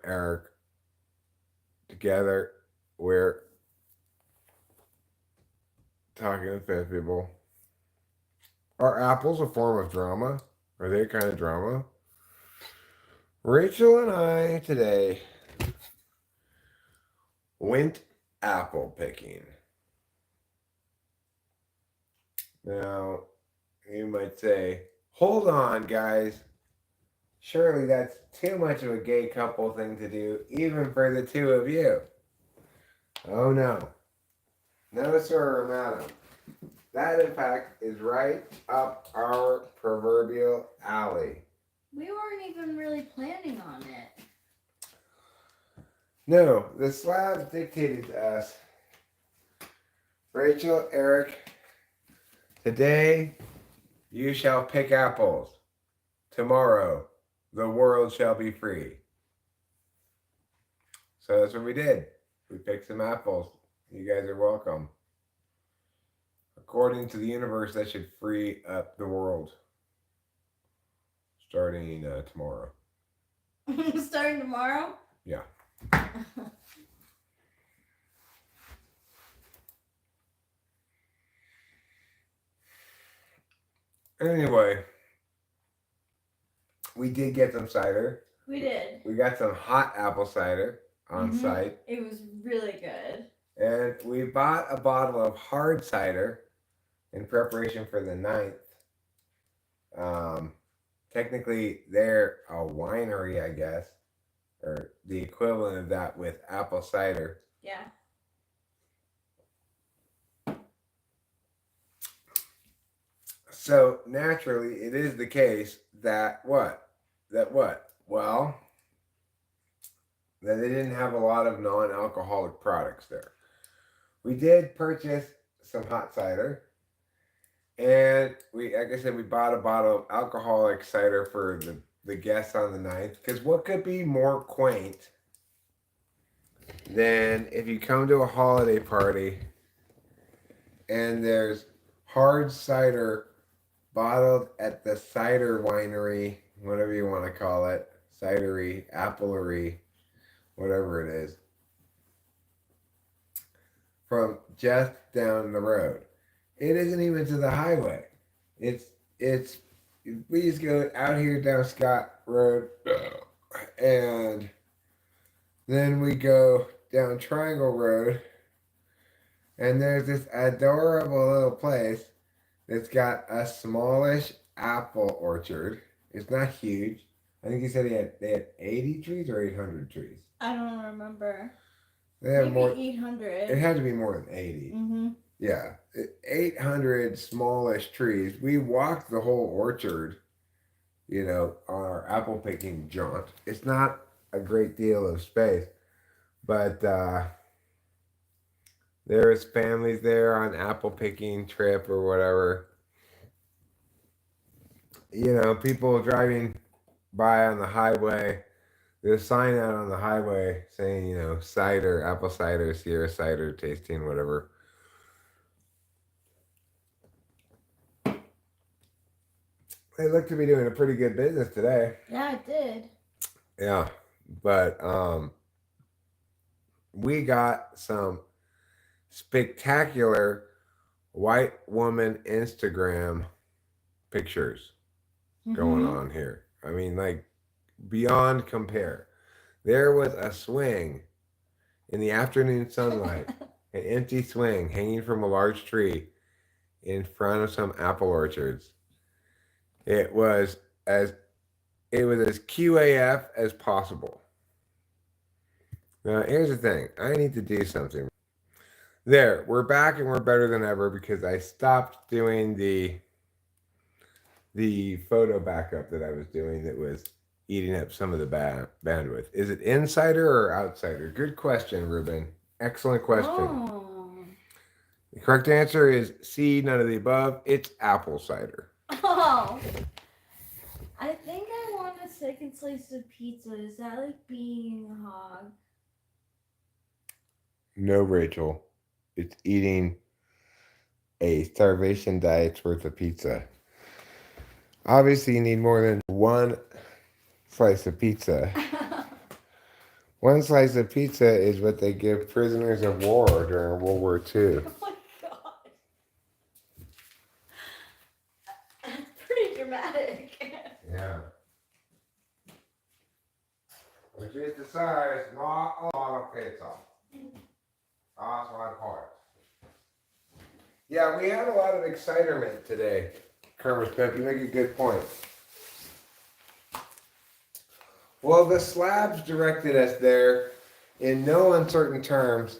Eric. Together, we're talking to fifth people. Are apples a form of drama? Are they a kind of drama? Rachel and I today went apple picking. Now, you might say, hold on, guys. Surely that's too much of a gay couple thing to do, even for the two of you. Oh no. No, sir, madam. That, in fact, is right up our proverbial alley. We weren't even really planning on it. No, the slabs dictated to us. Rachel, Eric, today you shall pick apples. Tomorrow the world shall be free. So that's what we did. We picked some apples. You guys are welcome. According to the universe, that should free up the world. Starting tomorrow. Starting tomorrow? Yeah. Anyway, we did get some cider. We did. We got some hot apple cider on site. It was really good. And we bought a bottle of hard cider in preparation for the 9th. Technically, they're a winery, I guess, or the equivalent of that with apple cider. Yeah. So naturally, it is the case that what? Well, that they didn't have a lot of non-alcoholic products there. We did purchase some hot cider, and we, like I said, we bought a bottle of alcoholic cider for the guests on the 9th. Because what could be more quaint than if you come to a holiday party and there's hard cider bottled at the cider winery, whatever you want to call it, cidery, applery, whatever it is, from just down the road. It isn't even to the highway. It's we just go out here down Scott Road, and then we go down Triangle Road, and there's this adorable little place that's got a smallish apple orchard. It's not huge. I think he said they had 80 trees or 800 trees. I don't remember. They had maybe more. 800. It had to be more than 80. Yeah, 800 smallish trees. We walked the whole orchard, on our apple picking jaunt. It's not a great deal of space, but there's families there on apple picking trip or whatever. People driving by on the highway. There's a sign out on the highway saying, cider, apple cider, Sierra cider tasting, whatever. They look to be doing a pretty good business today. Yeah, it did. Yeah, but we got some spectacular white woman Instagram pictures going on here. I mean, like, beyond compare. There was a swing in the afternoon sunlight, an empty swing hanging from a large tree in front of some apple orchards. It was as QAF as possible. Now, here's the thing. I need to do something. There, we're back and we're better than ever because I stopped doing the photo backup that I was doing that was eating up some of the bandwidth. Is it insider or outsider? Good question, Ruben. Excellent question. Oh. The correct answer is C, none of the above. It's apple cider. Oh. I think I want a second slice of pizza. Is that like being a hog? No, Rachel. It's eating a starvation diet's worth of pizza. Obviously, you need more than one slice of pizza. One slice of pizza is what they give prisoners of war during World War II. Oh my god. That's pretty dramatic. Yeah. Which is the size, not a lot of pizza. That's my part. Yeah, we had a lot of excitement today. Kermit Pimp, you make a good point. Well, the slabs directed us there in no uncertain terms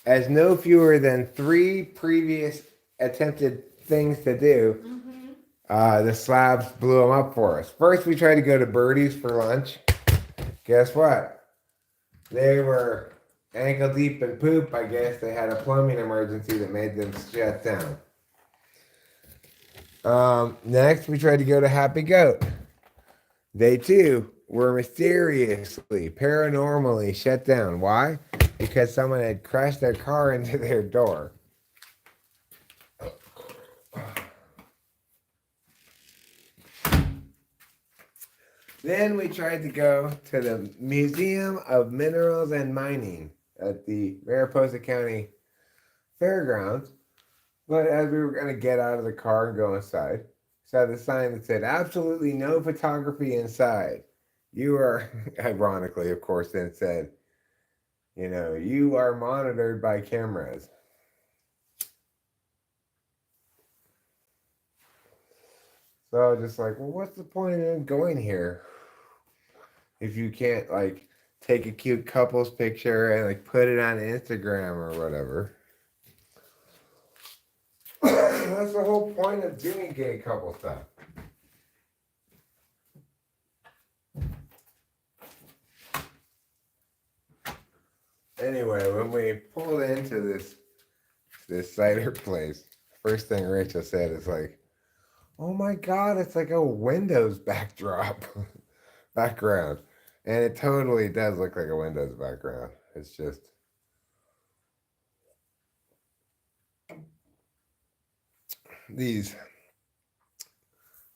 as no fewer than 3 previous attempted things to do. The slabs blew them up for us. First, we tried to go to Birdie's for lunch. Guess what? They were ankle deep in poop. I guess they had a plumbing emergency that made them shut down. Next, we tried to go to Happy Goat. They too were mysteriously, paranormally shut down. Why? Because someone had crashed their car into their door. Then we tried to go to the Museum of Minerals and Mining at the Mariposa County Fairgrounds. But as we were going to get out of the car and go inside, saw the sign that said, absolutely no photography inside. You are, ironically, of course, then it said, you know, you are monitored by cameras. So I was just like, well, what's the point in going here if you can't, like, take a cute couples picture and, like, put it on Instagram or whatever? That's the whole point of doing gay couple stuff. Anyway, when we pulled into this cider place, first thing Rachel said is like, "Oh my God, it's like a Windows backdrop background," and it totally does look like a Windows background. It's just these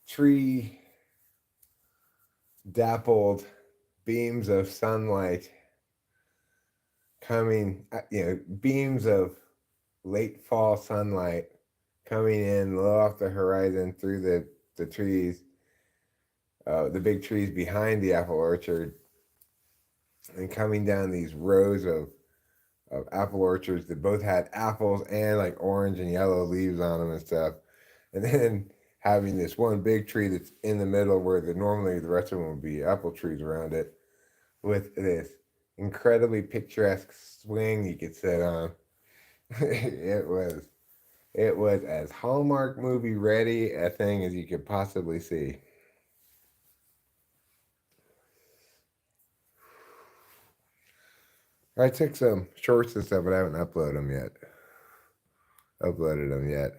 tree dappled beams of sunlight coming, beams of late fall sunlight coming in low off the horizon through the trees, the big trees behind the apple orchard, and coming down these rows of apple orchards that both had apples and like orange and yellow leaves on them and stuff. And then having this one big tree that's in the middle where normally the rest of them would be apple trees around it, with this incredibly picturesque swing you could sit on. it was as Hallmark movie ready a thing as you could possibly see. I took some shorts and stuff, but I haven't uploaded them yet.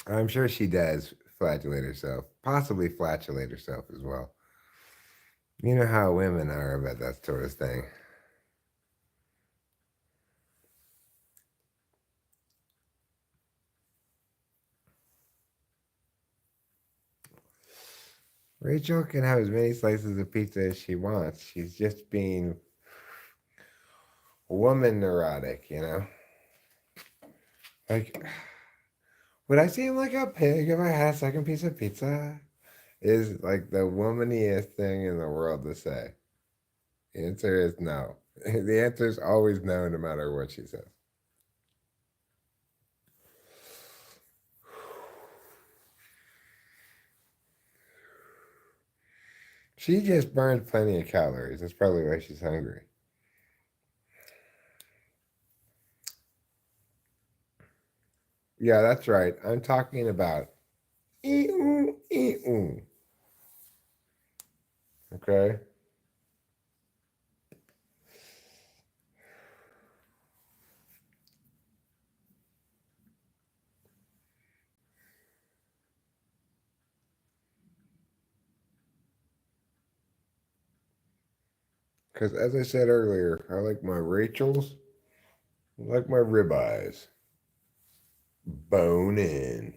I'm sure she does flatulate herself, possibly flatulate herself as well. You know how women are about that sort of thing. Rachel can have as many slices of pizza as she wants. She's just being woman neurotic, you know? Like, would I seem like a pig if I had a second piece of pizza? Is like the womaniest thing in the world to say. The answer is no. The answer is always no, no matter what she says. She just burned plenty of calories. That's probably why she's hungry. Yeah, that's right. I'm talking about eat-oo, eat-oo. Okay? Because as I said earlier, I like my Rachels, I like my ribeyes. Bone in.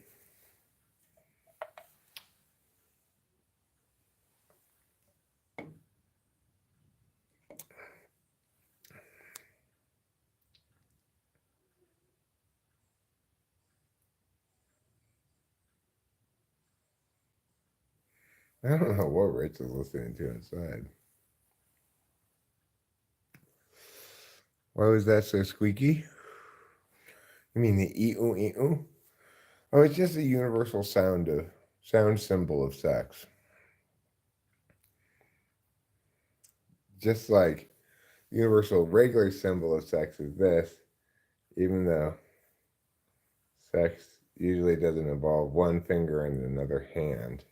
I don't know what Rich is listening to inside. Why was that so squeaky? You mean the ee-oo, ee-oo? Oh, it's just a universal sound symbol of sex. Just like universal regular symbol of sex is this, even though sex usually doesn't involve one finger and another hand.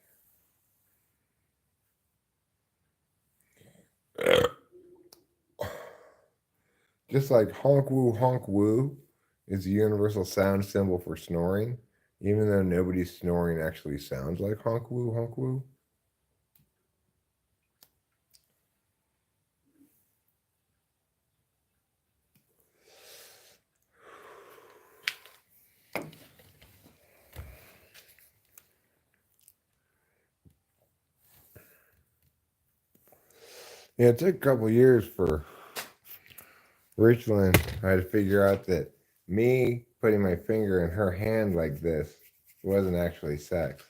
Just like honk woo is a universal sound symbol for snoring, even though nobody's snoring actually sounds like honk woo, honk woo. Yeah, it took a couple years for Richland. I had to figure out that me putting my finger in her hand like this wasn't actually sex.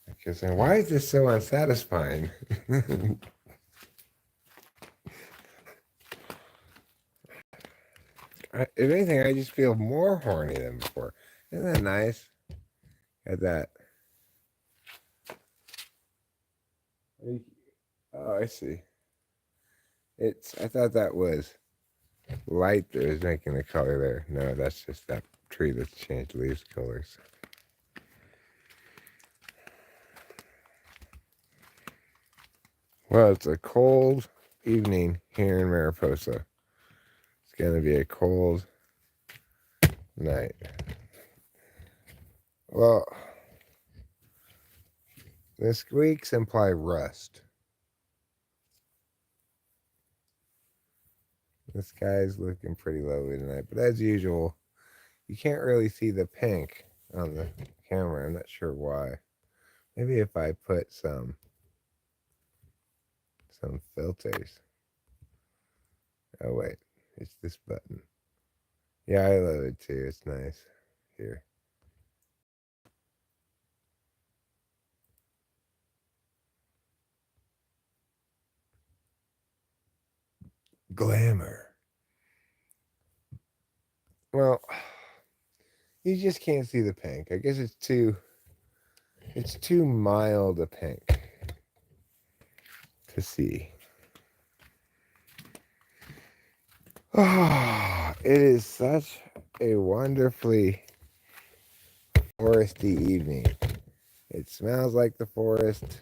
I kept saying, why is this so unsatisfying? If anything, I just feel more horny than before. Isn't that nice? At that. Oh, I see. I thought that was light that was making the color there. No, that's just that tree that's changed leaves colors. Well, it's a cold evening here in Mariposa. It's going to be a cold night. Well, the squeaks imply rust. The sky's looking pretty lovely tonight, but as usual, you can't really see the pink on the camera. I'm not sure why. Maybe if I put some filters. Oh wait, it's this button. Yeah, I love it too. It's nice. Here. Glamour. Well, you just can't see the pink. I guess it's too mild a pink to see. Oh, it is such a wonderfully foresty evening. It smells like the forest.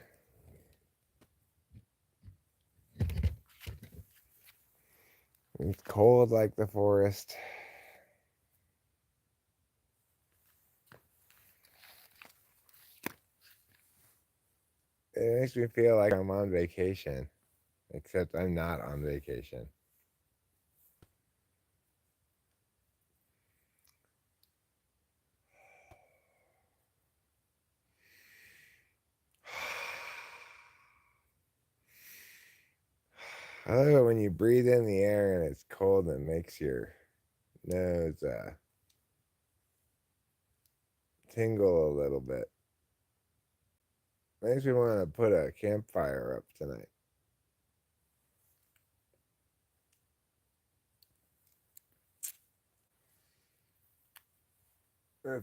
It's cold like the forest. It makes me feel like I'm on vacation, except I'm not on vacation. I love it when you breathe in the air and it's cold and it makes your nose tingle a little bit. Makes me want to put a campfire up tonight.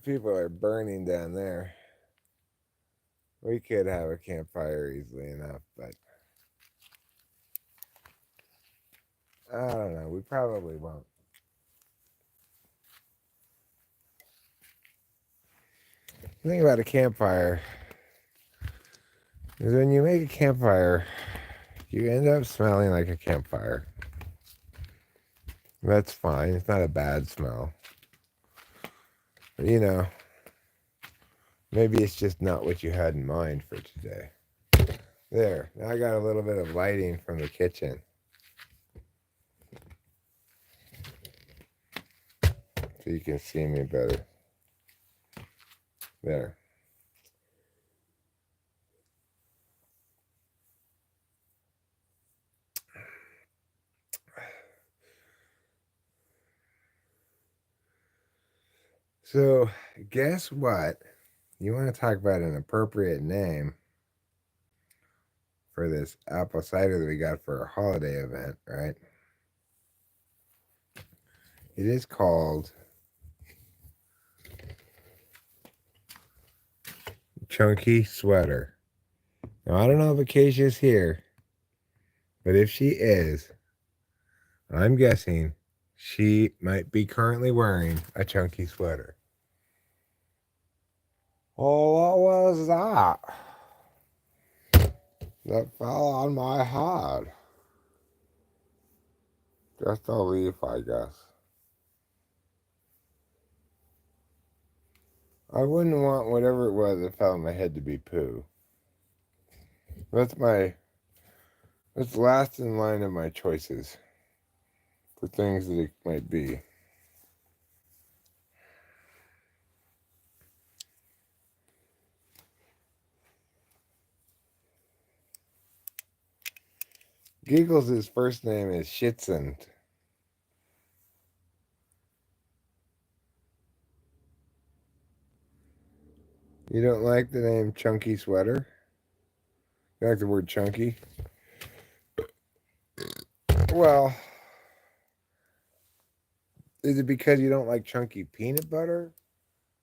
People are burning down there. We could have a campfire easily enough, but I don't know. We probably won't. The thing about a campfire is when you make a campfire, you end up smelling like a campfire. That's fine. It's not a bad smell. But, maybe it's just not what you had in mind for today. There. Now I got a little bit of lighting from the kitchen. So you can see me better. There. So, guess what you want to talk about an appropriate name for this apple cider that we got for our holiday event, right? It is called Chunky Sweater. Now, I don't know if Acacia's here, but if she is, I'm guessing she might be currently wearing a chunky sweater. Oh, what was that? That fell on my head. Just a leaf, I guess. I wouldn't want whatever it was that fell on my head to be poo. That's last in line of my choices for things that it might be. Giggles' first name is Shitzen. You don't like the name Chunky Sweater? You like the word chunky? Well, is it because you don't like chunky peanut butter?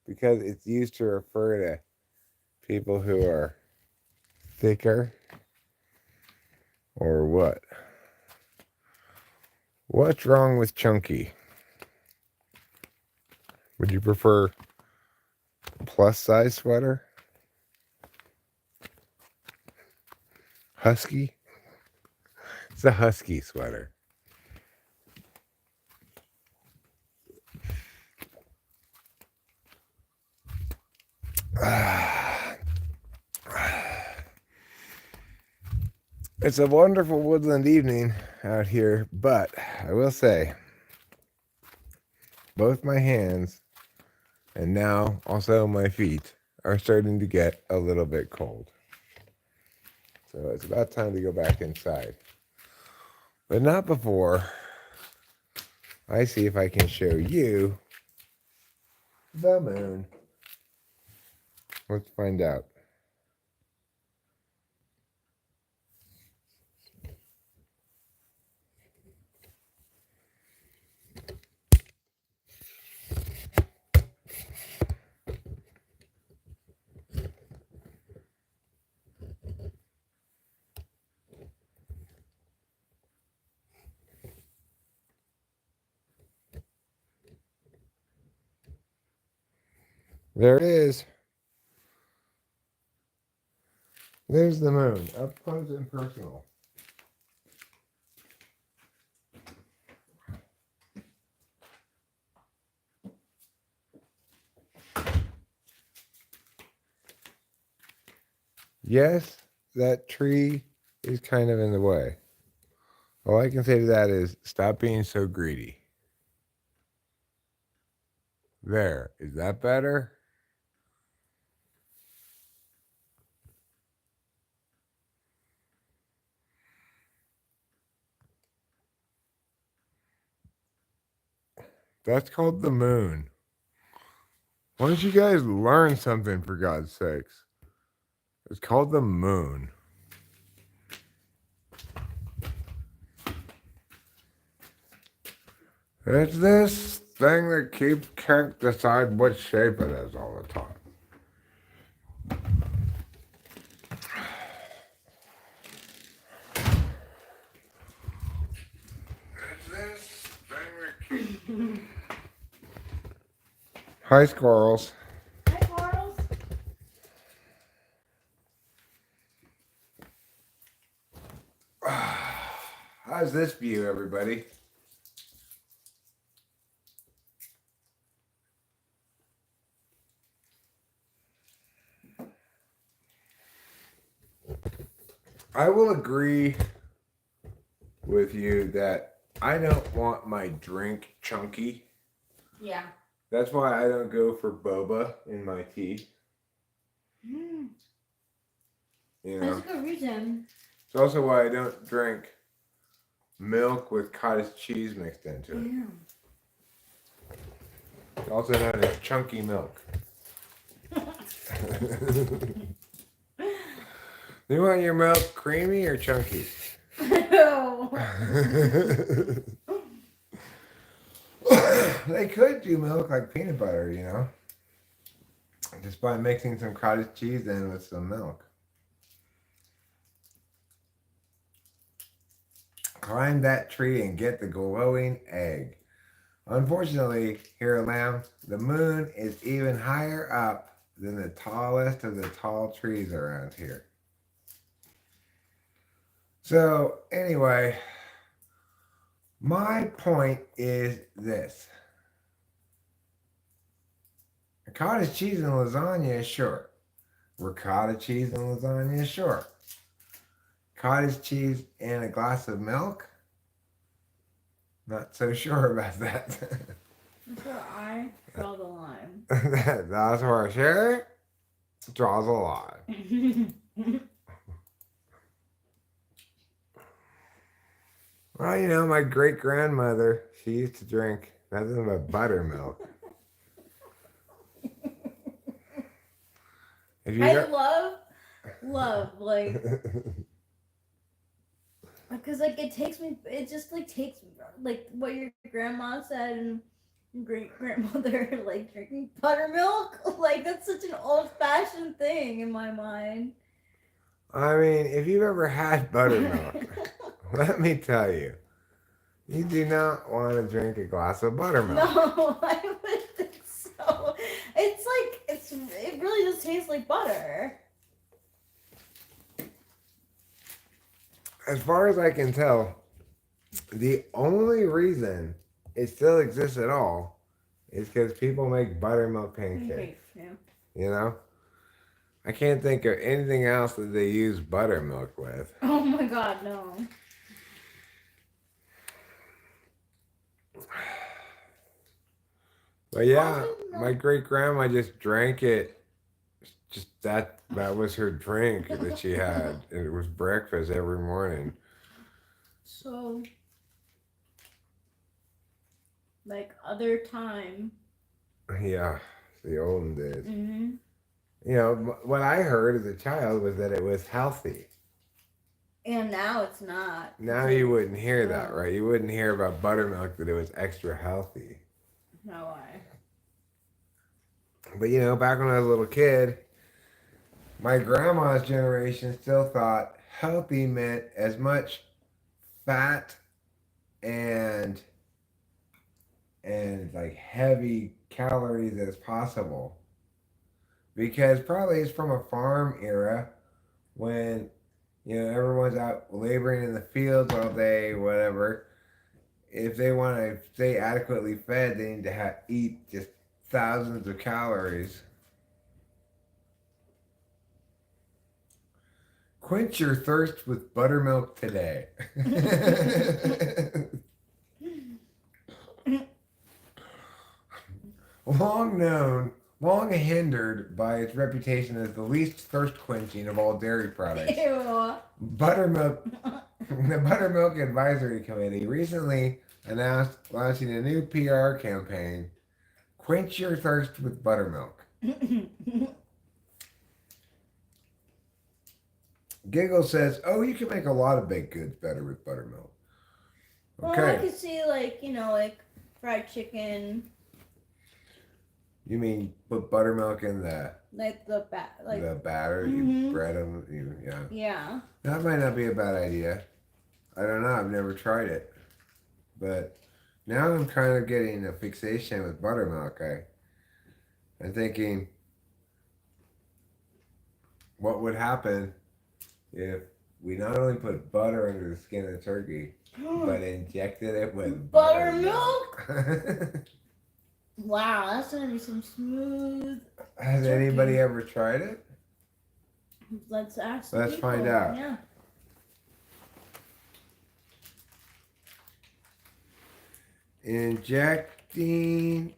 Because it's used to refer to people who are thicker? Or what? What's wrong with chunky? Would you prefer plus size sweater? Husky? It's a husky sweater. It's a wonderful woodland evening out here, but I will say, both my hands and now also my feet are starting to get a little bit cold. So it's about time to go back inside. But not before I see if I can show you the moon. Let's find out. There it is. There's the moon, up close and personal. Yes, that tree is kind of in the way. All I can say to that is stop being so greedy. There, is that better? That's called the moon. Why don't you guys learn something, for God's sakes? It's called the moon. It's this thing that can't decide what shape it is all the time. It's this thing that Hi, squirrels. Hi, Carlos. How's this view, everybody? I will agree with you that I don't want my drink chunky. Yeah. That's why I don't go for boba in my tea. Mm. You That's know, a good reason. it's also why I don't drink milk with cottage cheese mixed into it. Yeah. Also known as chunky milk. You want your milk creamy or chunky? No. They could do milk like peanut butter, just by mixing some cottage cheese in with some milk. Climb that tree and get the glowing egg. Unfortunately, here, lamb, the moon is even higher up than the tallest of the tall trees around here. So, anyway, my point is this. Cottage cheese and lasagna, sure. Ricotta cheese and lasagna, sure. Cottage cheese and a glass of milk? Not so sure about that. That's where I draw the line. That's where Sherry draws a line. Well, my great grandmother, she used to drink nothing but buttermilk. I love, like, because, like, it just, like, takes, like, what your grandma said and great grandmother, like, drinking buttermilk. Like, that's such an old-fashioned thing in my mind. I mean, if you've ever had buttermilk, let me tell you, you do not want to drink a glass of buttermilk. No, I would think so. It's like, it really just tastes like butter. As far as I can tell, the only reason it still exists at all is because people make buttermilk pancakes. Yeah. I can't think of anything else that they use buttermilk with. Oh my god, no. But yeah, my great grandma just drank it. Just that was her drink that she had. And it was breakfast every morning. So, like other time. Yeah, the olden days. Mm-hmm. What I heard as a child was that it was healthy. And now it's not. Now you wouldn't hear that, right? You wouldn't hear about buttermilk that it was extra healthy. No way. But back when I was a little kid, my grandma's generation still thought healthy meant as much fat and like heavy calories as possible. Because probably it's from a farm era when everyone's out laboring in the fields all day, whatever. If they want to stay adequately fed, they need to eat just thousands of calories. Quench your thirst with buttermilk today. Long hindered by its reputation as the least thirst quenching of all dairy products. Ew. The Buttermilk Advisory Committee recently announced launching a new PR campaign. Quench your thirst with buttermilk. Giggle says, "Oh, you can make a lot of baked goods better with buttermilk." Okay. Well, I could see like fried chicken. You mean put buttermilk in the the batter? Mm-hmm. You bread them. Yeah. Yeah. That might not be a bad idea. I don't know. I've never tried it, but now I'm kind of getting a fixation with buttermilk. I'm thinking, what would happen if we not only put butter under the skin of the turkey, but injected it with buttermilk? Wow, that's gonna be some smooth. Has anybody ever tried it? Let's ask. Let's find out. Yeah. Injecting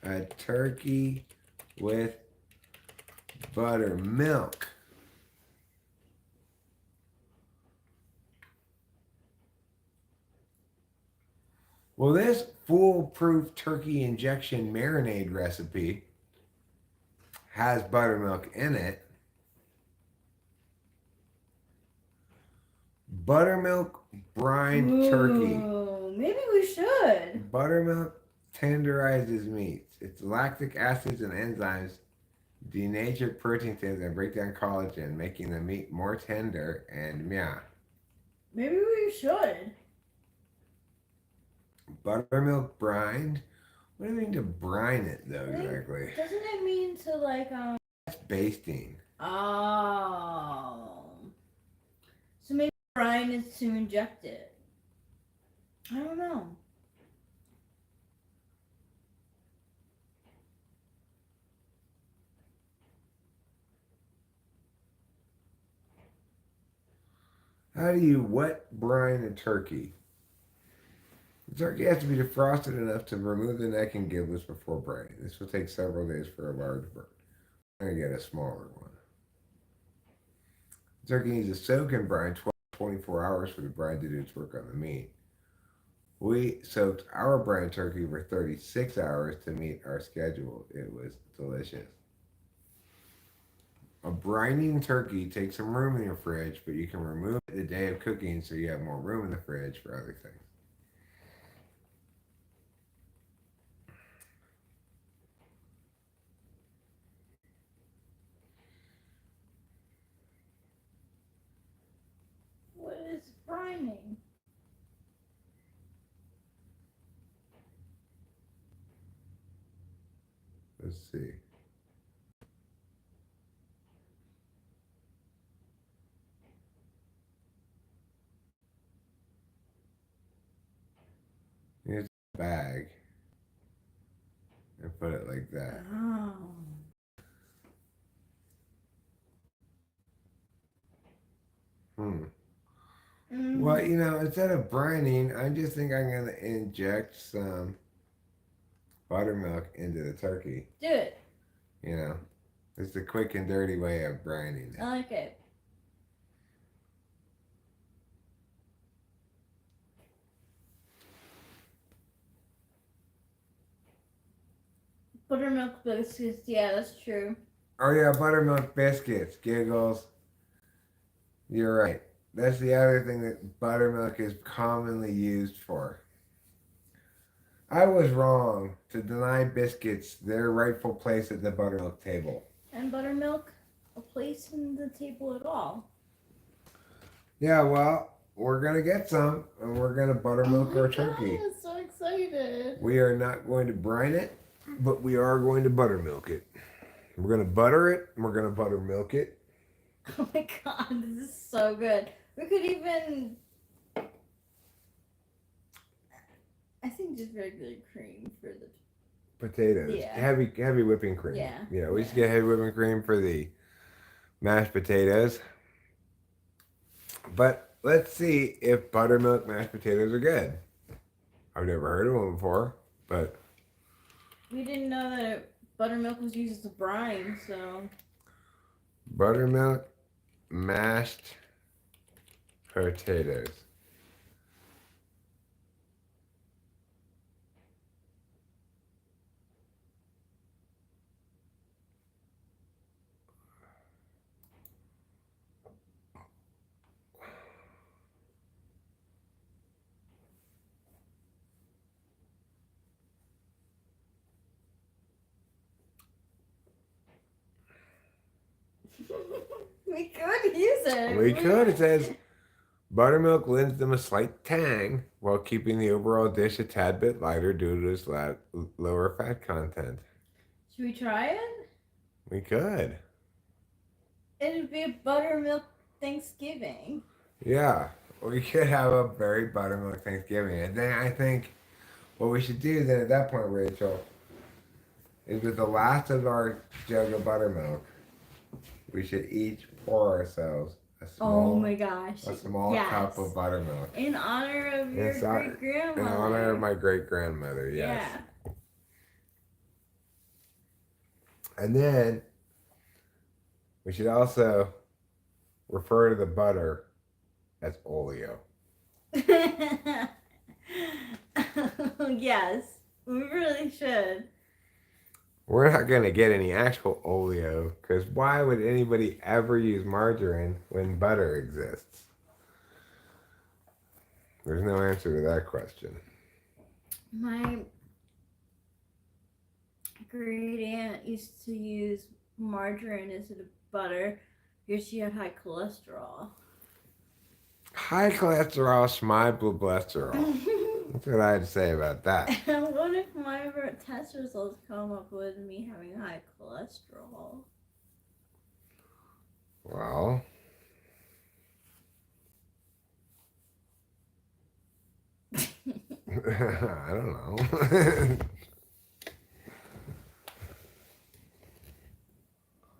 a turkey with buttermilk. Well, this foolproof turkey injection marinade recipe has buttermilk in it. Buttermilk brined turkey. Maybe we should. Buttermilk tenderizes meats. Its lactic acids and enzymes denature protein thins and break down collagen, making the meat more tender and meow. Maybe we should. Buttermilk brined? What do you mean to brine it though exactly? Doesn't it mean to like That's basting. Oh. So maybe brine is to inject it. I don't know. How do you wet brine a turkey? The turkey has to be defrosted enough to remove the neck and giblets before brining. This will take several days for a large bird. I'm going to get a smaller one. The turkey needs to soak in brine 12 to 24 hours for the brine to do its work on the meat. We soaked our brine turkey for 36 hours to meet our schedule. It was delicious. A brining turkey takes some room in your fridge, but you can remove it the day of cooking so you have more room in the fridge for other things. What is brining? Let's see. Here's a bag and put it like that. Oh. Well, instead of brining, I just think I'm going to inject some buttermilk into the turkey. Do it. It's the quick and dirty way of brining it. I like it. Buttermilk biscuits, yeah, that's true. Oh yeah, buttermilk biscuits, giggles. You're right. That's the other thing that buttermilk is commonly used for. I was wrong to deny biscuits their rightful place at the buttermilk table. And buttermilk, a place in the table at all. Yeah, well, we're going to get some, and we're going to buttermilk our turkey. I'm so excited. We are not going to brine it, but we are going to buttermilk it. We're going to butter it, and we're going to buttermilk it. Oh my god, this is so good. We could even, I think, just regular cream for the potatoes. Yeah. Heavy whipping cream. Yeah. We just get heavy whipping cream for the mashed potatoes. But let's see if buttermilk mashed potatoes are good. I've never heard of them before, but we didn't know that buttermilk was used as a brine, so buttermilk mashed potatoes. we could use it. We could. It says buttermilk lends them a slight tang while keeping the overall dish a tad bit lighter due to its lower fat content. Should we try it? We could. It'd be a buttermilk Thanksgiving. Yeah, we could have a very buttermilk Thanksgiving. And then I think what we should do then at that point, Rachel, is with the last of our jug of buttermilk, we should each pour ourselves a small, oh my gosh, a small cup of buttermilk. In honor of your great grandmother. In honor of my great grandmother, yes. Yeah. And then we should also refer to the butter as oleo. Yes, we really should. We're not going to get any actual oleo because why would anybody ever use margarine when butter exists? There's no answer to that question. My great aunt used to use margarine instead of butter because she had high cholesterol. High cholesterol, my cholesterol. That's what I had to say about that. What if my test results come up with me having high cholesterol? Well, I don't know.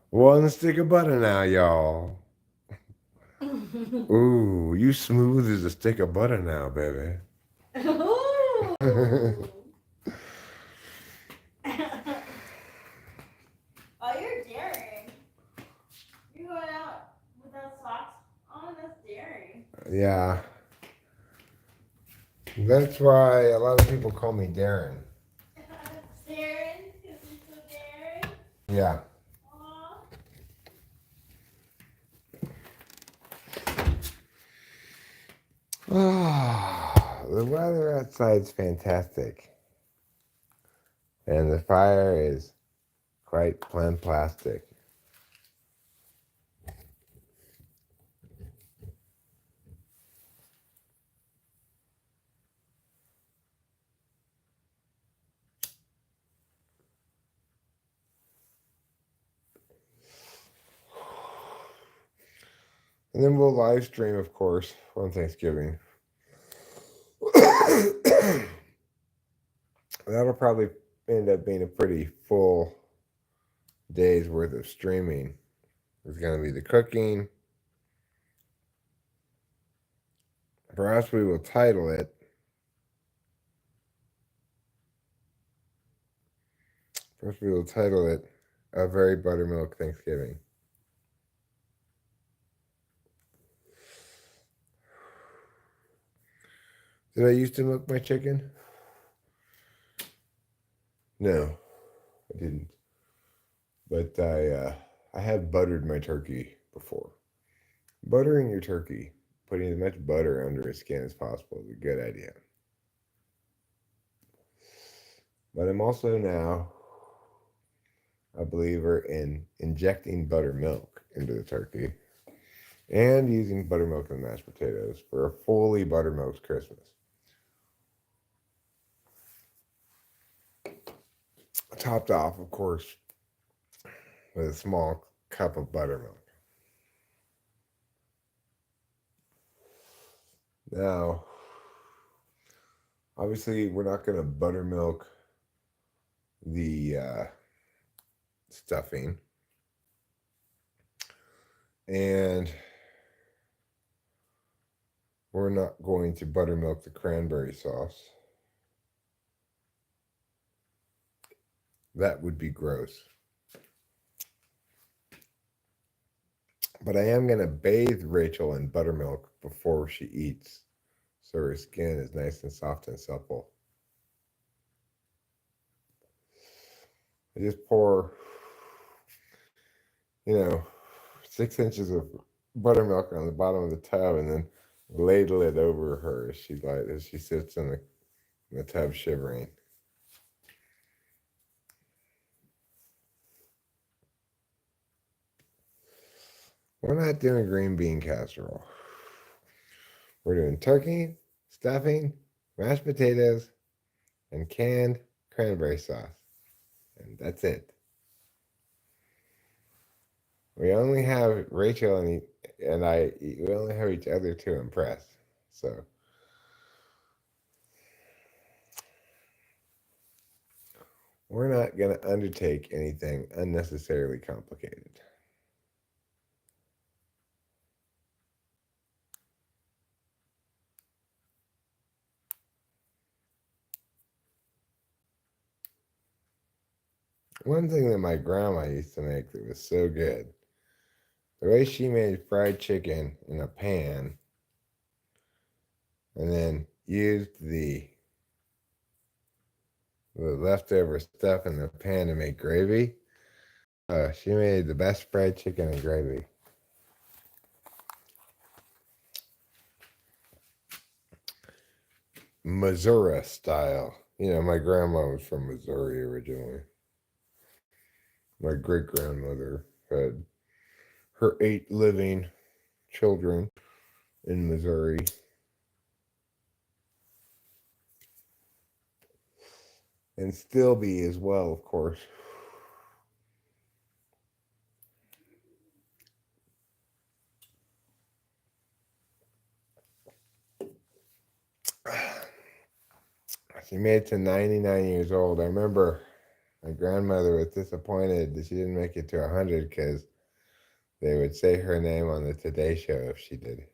One stick of butter now, y'all. Ooh, you smooth as a stick of butter now, baby. Ooh. Oh, you're daring. You're going out without socks on? That's daring. Yeah. That's why a lot of people call me Darren. Daring? Because you're so daring? Yeah. Aw. The weather outside's fantastic. And the fire is quite plastic. And then we'll live stream, of course, on Thanksgiving. That'll probably end up being a pretty full day's worth of streaming. There's going to be the cooking. Perhaps we will title it A Very Buttermilk Thanksgiving. Did I used to milk my chicken? No, I didn't. But I have buttered my turkey before. Buttering your turkey, putting as much butter under its skin as possible is a good idea. But I'm also now a believer in injecting buttermilk into the turkey and using buttermilk in the mashed potatoes for a fully buttermilk Christmas. Topped off, of course, with a small cup of buttermilk. Now, obviously, we're not going to buttermilk the stuffing. And we're not going to buttermilk the cranberry sauce. That would be gross. But I am going to bathe Rachel in buttermilk before she eats, so her skin is nice and soft and supple. I just pour, 6 inches of buttermilk on the bottom of the tub and then ladle it over her as she sits in the tub shivering. We're not doing green bean casserole. We're doing turkey, stuffing, mashed potatoes, and canned cranberry sauce. And that's it. We only have Rachel and I, we only have each other to impress. So we're not going to undertake anything unnecessarily complicated. One thing that my grandma used to make that was so good, the way she made fried chicken in a pan and then used the the leftover stuff in the pan to make gravy. She made the best fried chicken and gravy. Missouri style. You know, my grandma was from Missouri originally. My great grandmother had her 8 living children in Missouri. And still be as well, of course. She made it to 99 years old. I remember my grandmother was disappointed that she didn't make it to 100 because they would say her name on the Today Show if she did.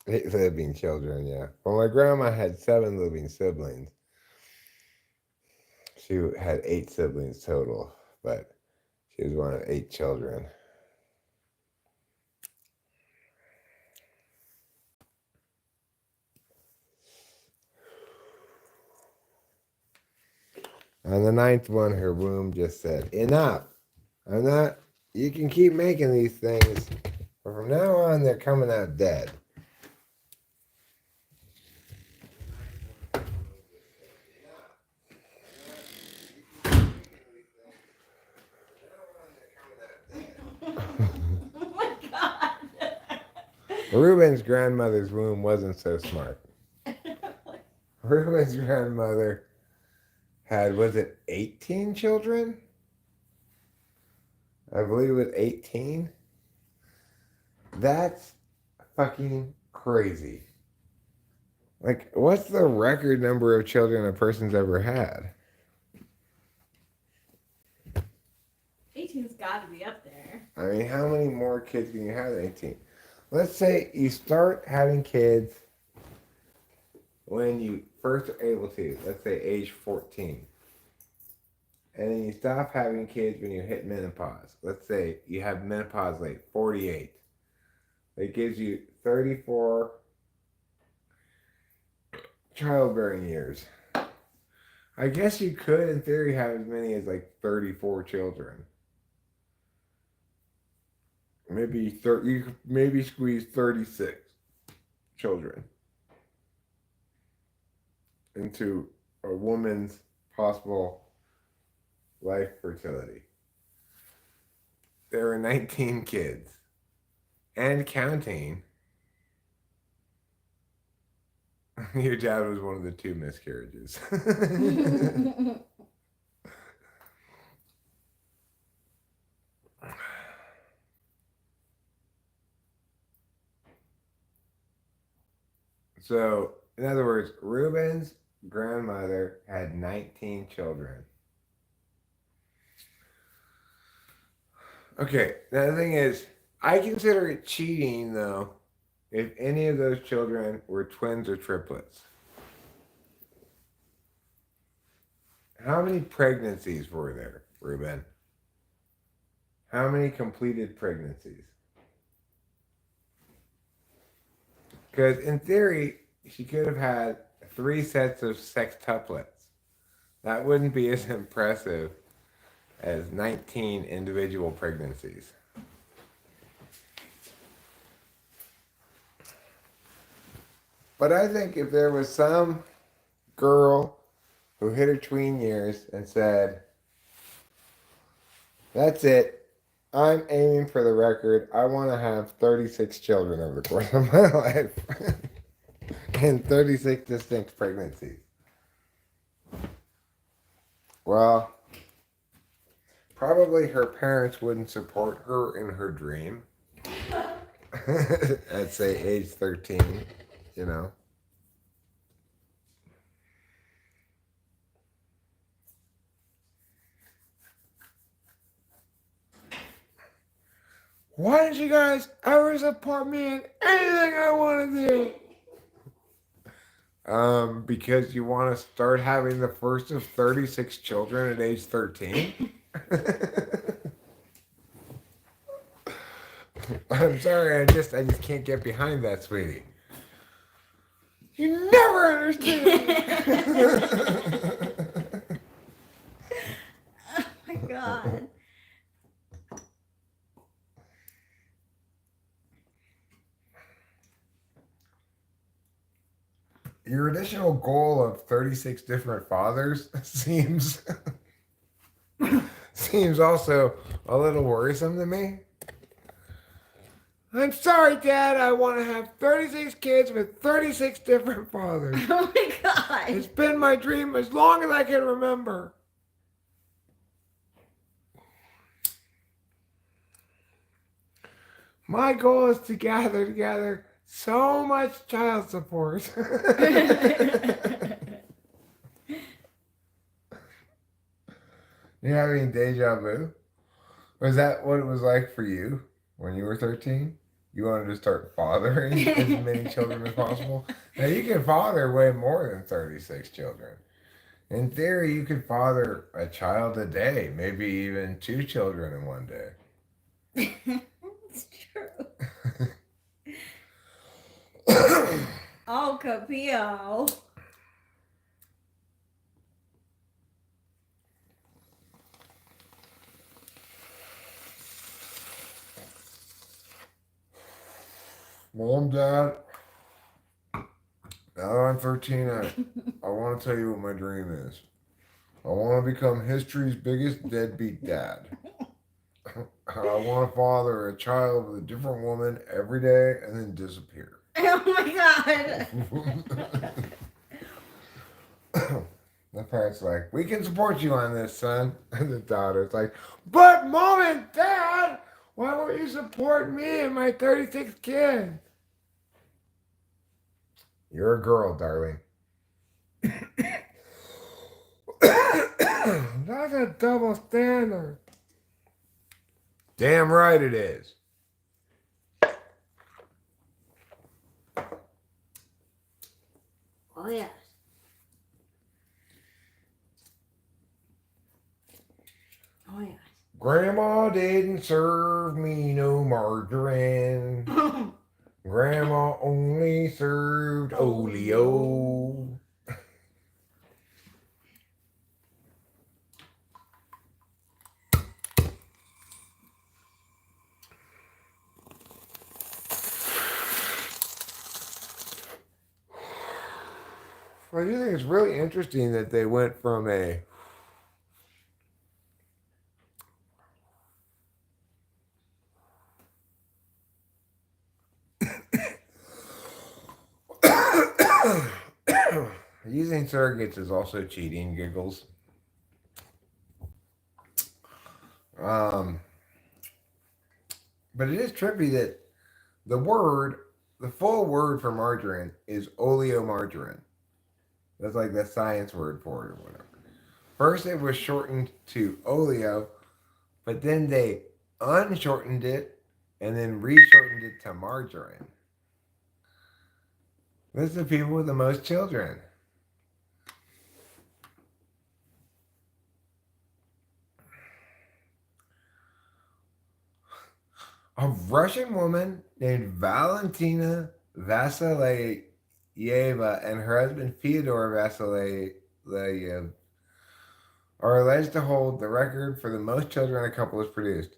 Eight living children, yeah. Well, my grandma had 7 living siblings. She had 8 siblings total, but she was one of 8 children. On the 9th one, her womb just said, "Enough! I'm not. You can keep making these things, but from now on, they're coming out dead." Oh my god. Reuben's grandmother's womb wasn't so smart. Reuben's grandmother had, was it 18 children? I believe it was 18. That's fucking crazy. Like, what's the record number of children a person's ever had? 18's gotta be up there. I mean, how many more kids can you have than 18? Let's say you start having kids when you first are able to, let's say age 14. And then you stop having kids when you hit menopause. Let's say you have menopause like 48. That gives you 34 childbearing years. I guess you could, in theory, have as many as like 34 children. Maybe 30, you could maybe squeeze 36 children into a woman's possible life fertility. There were 19 kids and counting. Your dad was one of the 2 miscarriages. So, in other words, Reuben's grandmother had 19 children. Okay, now the thing is, I consider it cheating, though, if any of those children were twins or triplets. How many pregnancies were there, Reuben? How many completed pregnancies? Because in theory, she could have had 3 sets of sextuplets. That wouldn't be as impressive as 19 individual pregnancies. But I think if there was some girl who hit her tween years and said, "That's it, I'm aiming for the record. I want to have 36 children over the course of my life." And 36 distinct pregnancies. Well, probably her parents wouldn't support her in her dream. At say age 13, you know. Why don't you guys ever support me in anything I want to do? Because you want to start having the first of 36 children at age 13? I'm sorry, I just can't get behind that, sweetie. You never understand. Oh my god. Your additional goal of 36 different fathers seems also a little worrisome to me. I'm sorry, Dad. I want to have 36 kids with 36 different fathers. Oh my god. It's been my dream as long as I can remember. My goal is to gather together so much child support. You having deja vu? Was that what it was like for you when you were 13? You wanted to start fathering as many children as possible? Now, you can father way more than 36 children. In theory, you could father a child a day, maybe even 2 children in one day. It's true. Oh, Capio. Mom, Dad, now that I'm 13, I want to tell you what my dream is. I want to become history's biggest deadbeat dad. I want to father a child with a different woman every day and then disappear. Oh my god. The parents are like, we can support you on this, son. And the daughter's like, but Mom and Dad, why won't you support me and my 36th kid? You're a girl, darling. That's a double standard. Damn right it is. Oh yes. Oh yes. Grandma didn't serve me no margarine. Grandma only served oleo. I do think it's really interesting that they went from a using surrogates is also cheating, giggles. But it is trippy that the full word for margarine is oleomargarine. That's like the science word for it or whatever. First, it was shortened to oleo, but then they unshortened it and then reshortened it to margarine. This is the people with the most children. A Russian woman named Valentina Vasileyeva and her husband Fyodor Vasilyev are alleged to hold the record for the most children a couple has produced.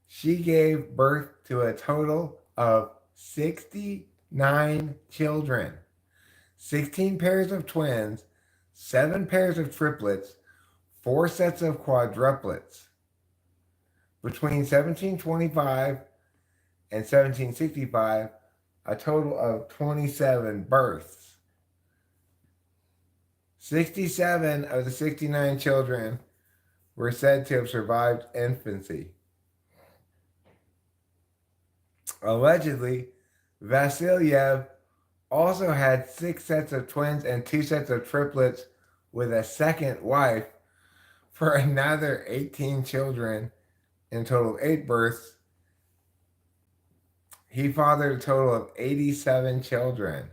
She gave birth to a total of 69 children, 16 pairs of twins, 7 pairs of triplets, 4 sets of quadruplets. Between 1725 and 1765, a total of 27 births. 67 of the 69 children were said to have survived infancy. Allegedly, Vasilyev also had 6 sets of twins and 2 sets of triplets with a second wife for another 18 children, in total 8 births. He fathered a total of 87 children.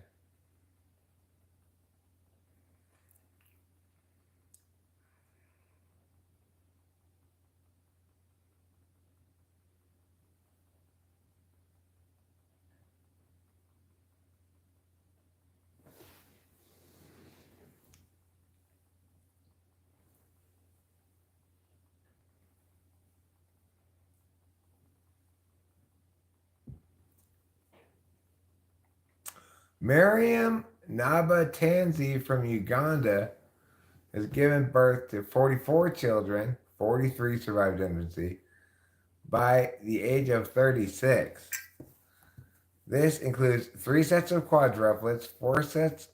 Miriam Nabatanzi from Uganda has given birth to 44 children, 43 survived infancy, by the age of 36. This includes 3 sets of quadruplets, 4 sets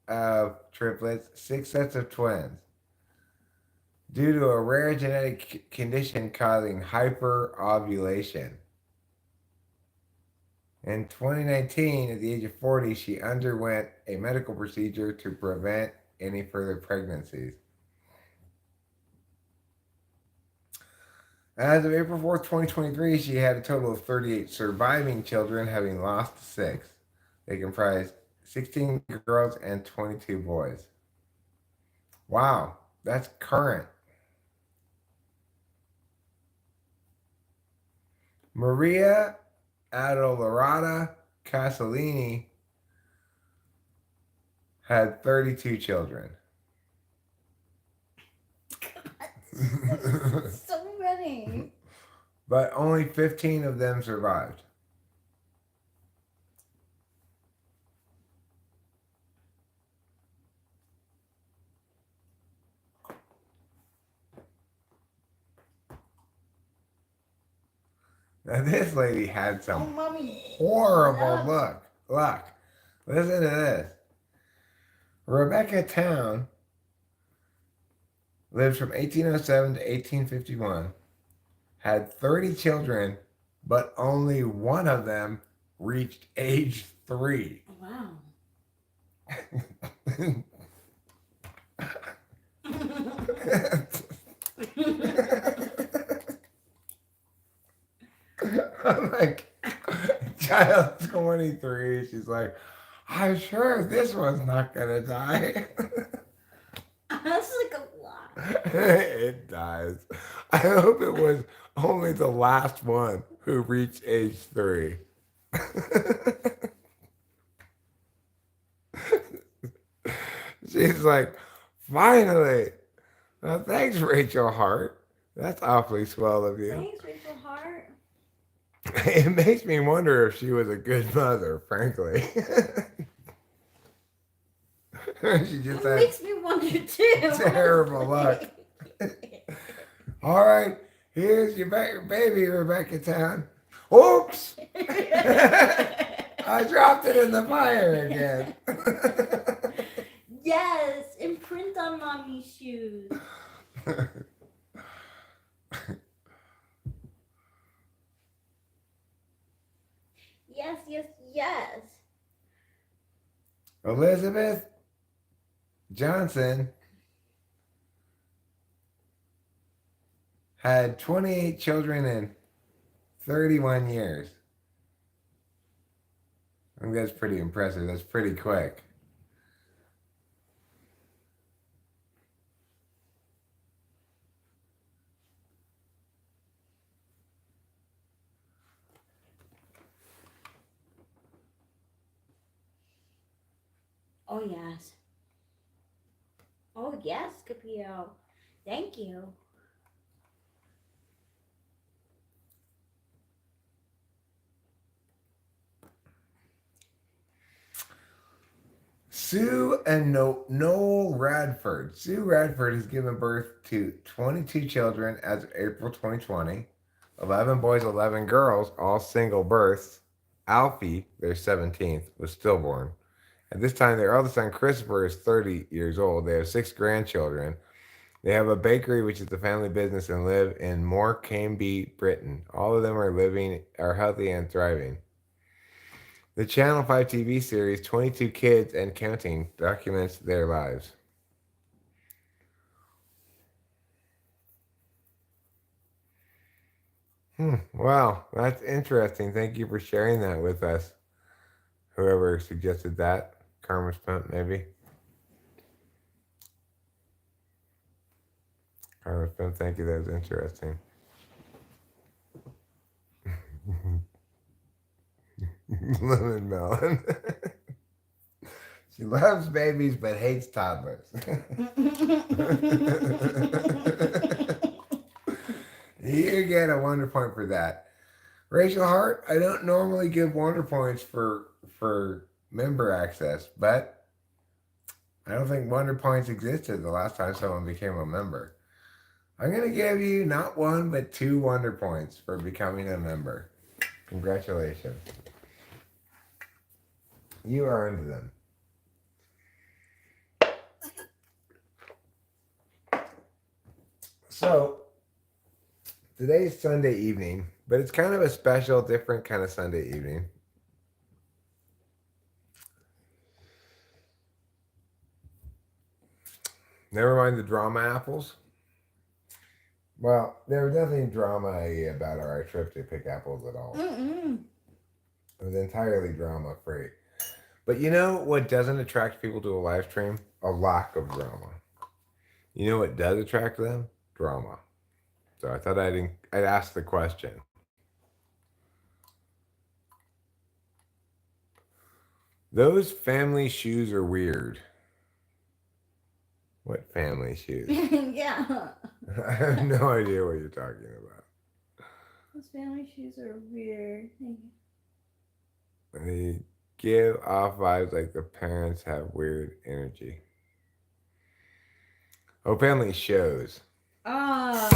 of triplets, 6 sets of twins. Due to a rare genetic condition causing hyperovulation. In 2019, at the age of 40, she underwent a medical procedure to prevent any further pregnancies. As of April 4th, 2023, she had a total of 38 surviving children, having lost 6. They comprised 16 girls and 22 boys. Wow, that's current. Maria Adolorata Casalini had 32 children. So many. But only 15 of them survived. Now this lady had some horrible luck. Listen to this. Rebecca Town lived from 1807 to 1851, had 30 children, but only one of them reached age 3. Wow. I'm like, child 23. She's like, I'm sure this one's not gonna die. That's like a lot. It dies. I hope it was only the last one who reached age 3. She's like, finally. Well, thanks, Rachel Hart. That's awfully swell of you. Thanks, Rachel Hart. It makes me wonder if she was a good mother, frankly. She just It makes me wonder too. terrible luck. All right, here's your baby, Rebecca Town. Oops! I dropped it in the fire again. Yes, imprint on mommy's shoes. Yes, yes, yes. Elizabeth Johnson had 28 children in 31 years. I think that's pretty impressive. That's pretty quick. Oh, yes. Oh, yes, Capio. Thank you. Sue and Noel Radford. Sue Radford has given birth to 22 children as of April 2020. 11 boys, 11 girls, all single births. Alfie, their 17th, was stillborn. At this time, their eldest son, Christopher, is 30 years old. They have 6 grandchildren. They have a bakery, which is the family business, and live in Morecambe, Britain. All of them are healthy and thriving. The Channel 5 TV series 22 Kids and Counting documents their lives. Wow, that's interesting. Thank you for sharing that with us. Whoever suggested that. Karma's Pimp, maybe. Karma's Pimp, thank you. That was interesting. Lemon melon. She loves babies but hates toddlers. You get a wonder point for that. Rachel Hart, I don't normally give wonder points for member access, but I don't think Wonder Points existed the last time someone became a member. I'm going to give you not one, but 2 Wonder Points for becoming a member. Congratulations. You earned them. So, today's Sunday evening, but it's kind of a special, different kind of Sunday evening. Never mind the drama apples. Well, there was nothing drama-y about our trip to pick apples at all. It was entirely drama-free. But you know what doesn't attract people to a live stream? A lack of drama. You know what does attract them? Drama. So I thought I'd ask the question. Those family shoes are weird. What family shoes? Yeah. I have no idea what you're talking about. Those family shoes are weird. They give off vibes like the parents have weird energy. Oh, family shows. Ah.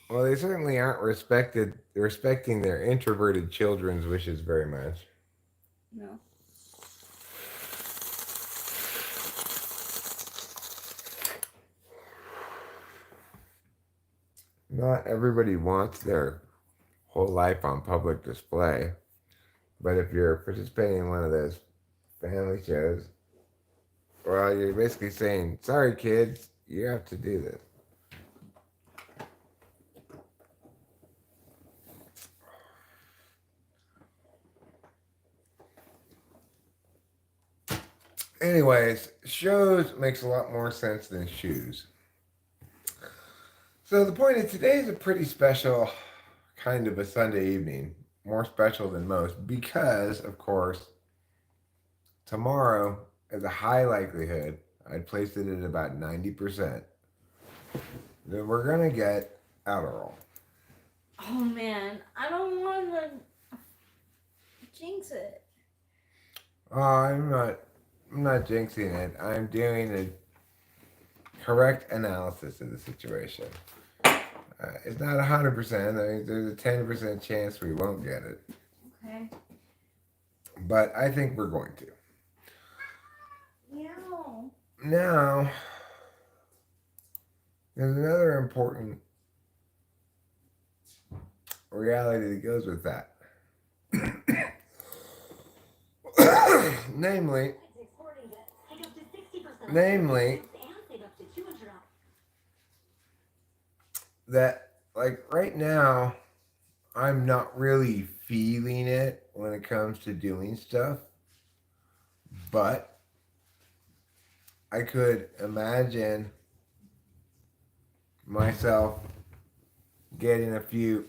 Well, they certainly aren't respecting their introverted children's wishes very much. No. Not everybody wants their whole life on public display. But if you're participating in one of those family shows, well, you're basically saying, sorry, kids, you have to do this. Anyways, shows makes a lot more sense than shoes. So the point is, today is a pretty special kind of a Sunday evening, more special than most, because, of course, tomorrow is a high likelihood, I'd place it at about 90%, that we're going to get Adderall. Oh man, I don't want to jinx it. I'm not jinxing it. I'm doing a correct analysis of the situation. It's not 100%. I mean, there's a 10% chance we won't get it. Okay. But I think we're going to. No. Now, there's another important reality that goes with that. Namely, that like right now, I'm not really feeling it when it comes to doing stuff, but I could imagine myself getting a few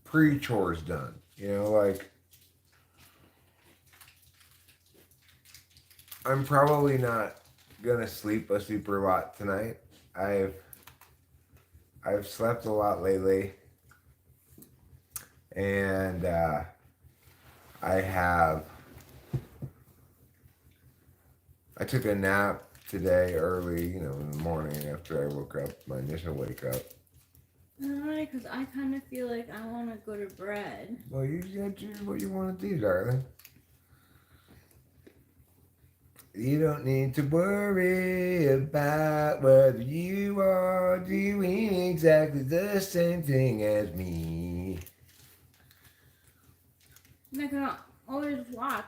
pre-chores done. You know, like I'm probably not gonna sleep a super lot tonight. I've slept a lot lately, and I took a nap today early, you know, in the morning after I woke up, my initial wake up. Because I kind of feel like I want to go to bed. Well, you gotta do what you want to do, darling. You don't need to worry about whether you are doing exactly the same thing as me. I can always watch.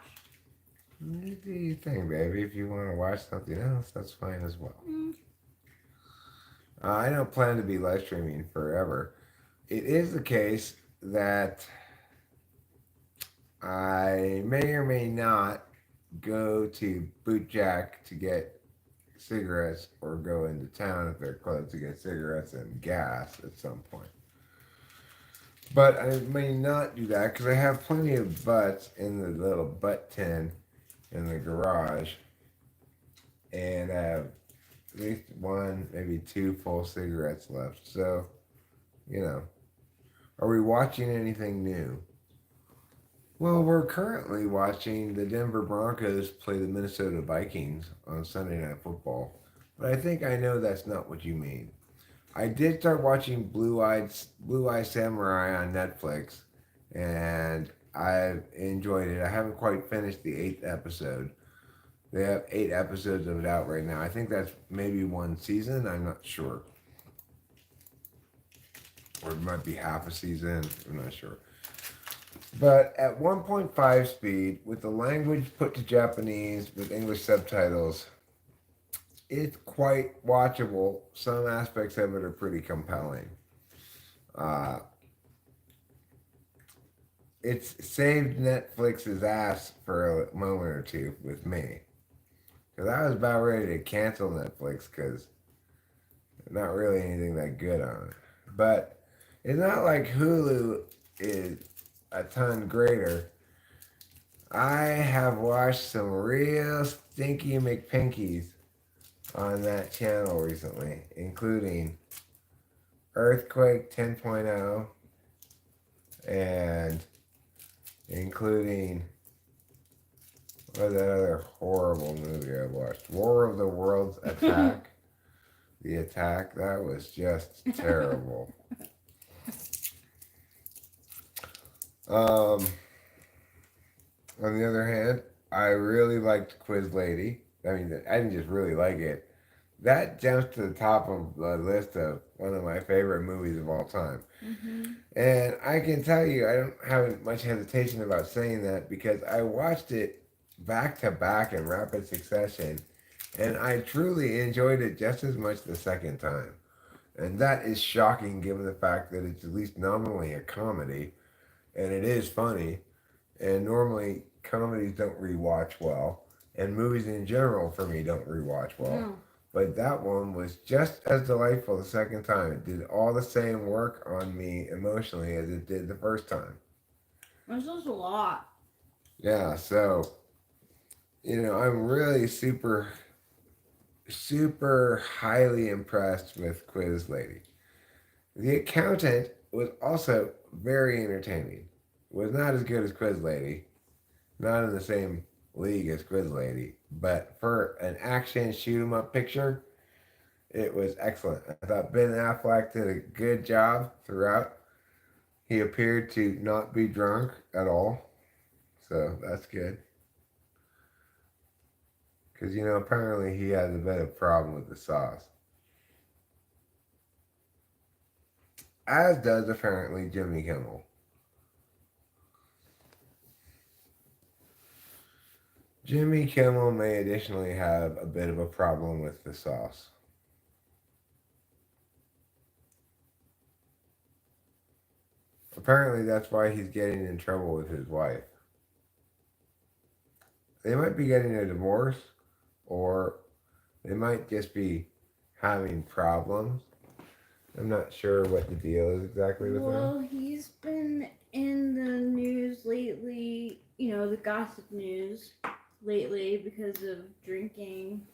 You do your thing, baby. If you want to watch something else, that's fine as well. I don't plan to be live streaming forever. It is the case that I may or may not go to Bootjack to get cigarettes or go into town if they're closed to get cigarettes and gas at some point. But I may not do that because I have plenty of butts in the little butt tin in the garage, and I have at least 1, maybe 2 full cigarettes left. So You know, are we watching anything new? Well, we're currently watching the Denver Broncos play the Minnesota Vikings on Sunday Night Football. But I think I know that's not what you mean. I did start watching Blue Eye Samurai on Netflix, and I've enjoyed it. I haven't quite finished the eighth episode. They have 8 episodes of it out right now. I think that's maybe one season. I'm not sure, or it might be half a season. I'm not sure. But at 1.5 speed, with the language put to Japanese with English subtitles, it's quite watchable. Some aspects of it are pretty compelling. Uh, it's saved Netflix's ass for a moment or two with me. Because I was about ready to cancel Netflix because not really anything that good on it. But it's not like Hulu is a ton greater. I have watched some real stinky McPinkies on that channel recently, including Earthquake 10.0 and including what was that other horrible movie I watched? War of the Worlds Attack. The Attack, that was just terrible. On the other hand, I really liked Quiz Lady. I mean, I didn't just really like it. That jumps to the top of the list of one of my favorite movies of all time. Mm-hmm. And I can tell you, I don't have much hesitation about saying that because I watched it back to back in rapid succession, and I truly enjoyed it just as much the second time. And that is shocking given the fact that it's at least nominally a comedy, and it is funny. And normally, comedies don't rewatch well, and movies in general for me don't rewatch well. No. But that one was just as delightful the second time. It did all the same work on me emotionally as it did the first time. This was a lot. Yeah, so, I'm really super highly impressed with Quiz Lady. The Accountant was also very entertaining. Was not as good as Quiz Lady, not in the same league as Quiz Lady, but for an action shoot 'em up picture, it was excellent. I thought Ben Affleck did a good job throughout. He appeared to not be drunk at all, so that's good. Because, apparently he has a bit of problem with the sauce. As does apparently Jimmy Kimmel. Jimmy Kimmel may additionally have a bit of a problem with the sauce. Apparently, that's why he's getting in trouble with his wife. They might be getting a divorce, or they might just be having problems. I'm not sure what the deal is exactly with Well, them. he's been in the news lately, the gossip news lately because of drinking.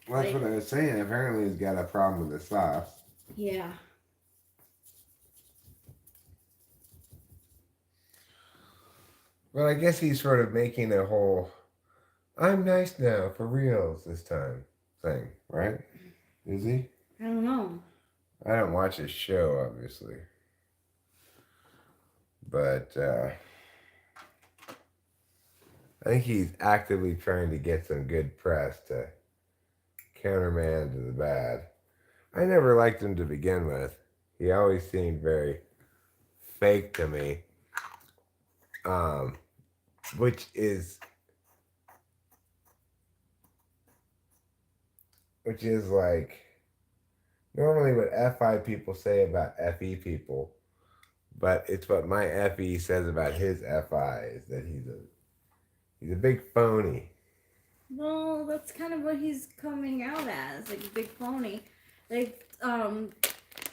Well, that's what I was saying. Apparently, he's got a problem with the sauce. Yeah. Well, I guess he's sort of making a whole "I'm nice now for reals this time" thing, right? Is he? I don't know. I don't watch his show, obviously, but I think he's actively trying to get some good press to countermand to the bad. I never liked him to begin with. He always seemed very fake to me, um, which is like normally what FI people say about FE people, but it's what my FE says about his FI is that he's a big phony. Well, that's kind of what he's coming out as, like a big phony. Like,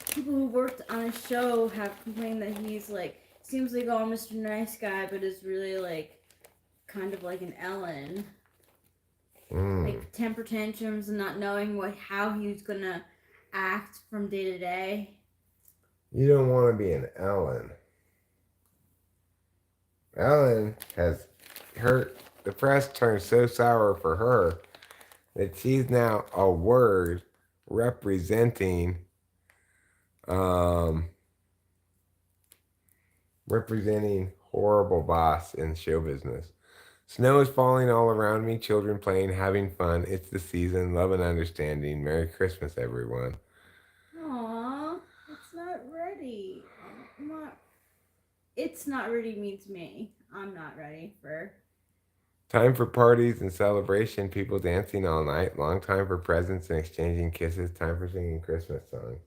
people who worked on his show have complained that he's like seems like all Mr. Nice Guy, but is really like kind of like an Ellen. Like temper tantrums and not knowing how he's gonna act from day to day. You don't want to be an Ellen. Ellen has the press turned so sour for her that she's now a word representing um representing horrible boss in show business. Snow is falling all around me, children playing, having fun. It's the season, love and understanding. Merry Christmas, everyone. Aww, it's not ready. I'm not. It's not ready means me. I'm not ready for. Time for parties and celebration, people dancing all night. Long time for presents and exchanging kisses. Time for singing Christmas songs.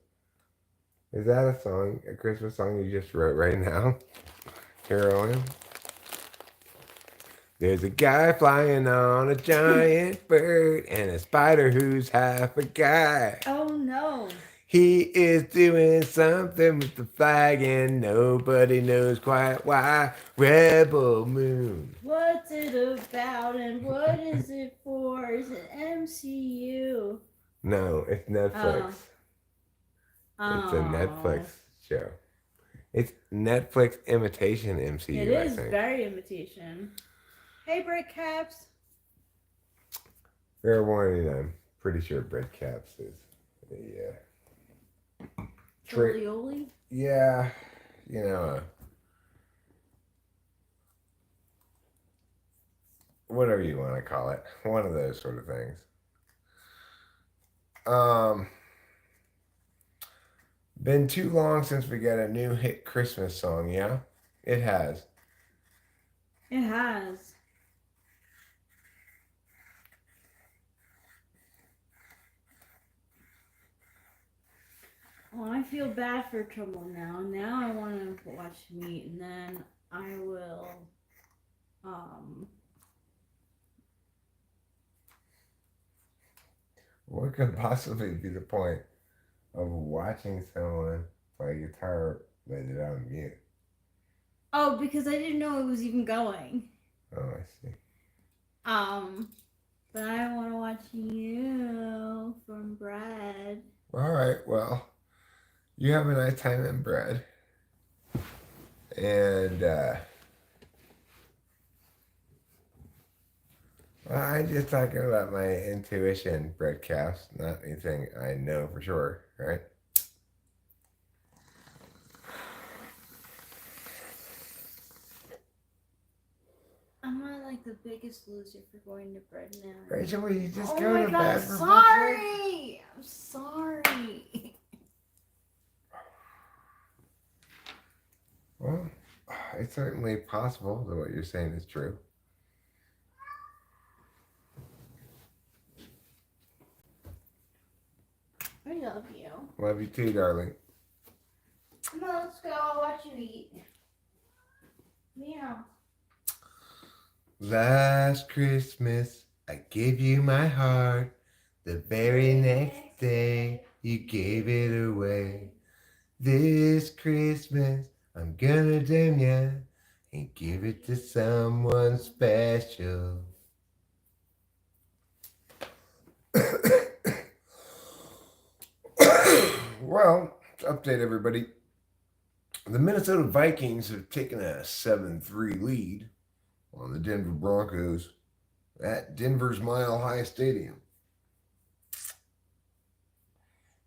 Is that a song, a Christmas song you just wrote right now, Carolyn? There's a guy flying on a giant bird and a spider who's half a guy. Oh no. He is doing something with the flag and nobody knows quite why. Rebel Moon. What's it about and what is it for? Is it MCU? No, it's Netflix. Oh. It's a Netflix show. It's Netflix imitation MCU. It is very imitation. Hey, Brick Caps. Fair warning, I'm pretty sure Bread Caps is a Trolioli? Yeah, whatever you want to call it. One of those sort of things. Been too long since we got a new hit Christmas song, yeah? It has. It has. Well, I feel bad for Trouble now. Now I want to watch Meat, and then I will, What could possibly be the point of watching someone play guitar with it on mute? Oh, because I didn't know it was even going. Oh, I see. But I want to watch you from Brad. All right, well, you have a nice time in Bread. And, I'm just talking about my intuition, Breadcast, not anything I know for sure, right? I'm not like the biggest loser for going to Bread now. Rachel, will you just oh go my to God, bed for sorry! I'm sorry. Well, it's certainly possible that what you're saying is true. I love you. Love you too, darling. Come on, let's go. I'll watch you eat. Meow. Last Christmas, I gave you my heart. The very next day, you gave it away. This Christmas, I'm gonna dim ya and give it to someone special. Well, to update everybody, the Minnesota Vikings have taken a 7-3 lead on the Denver Broncos at Denver's Mile High Stadium,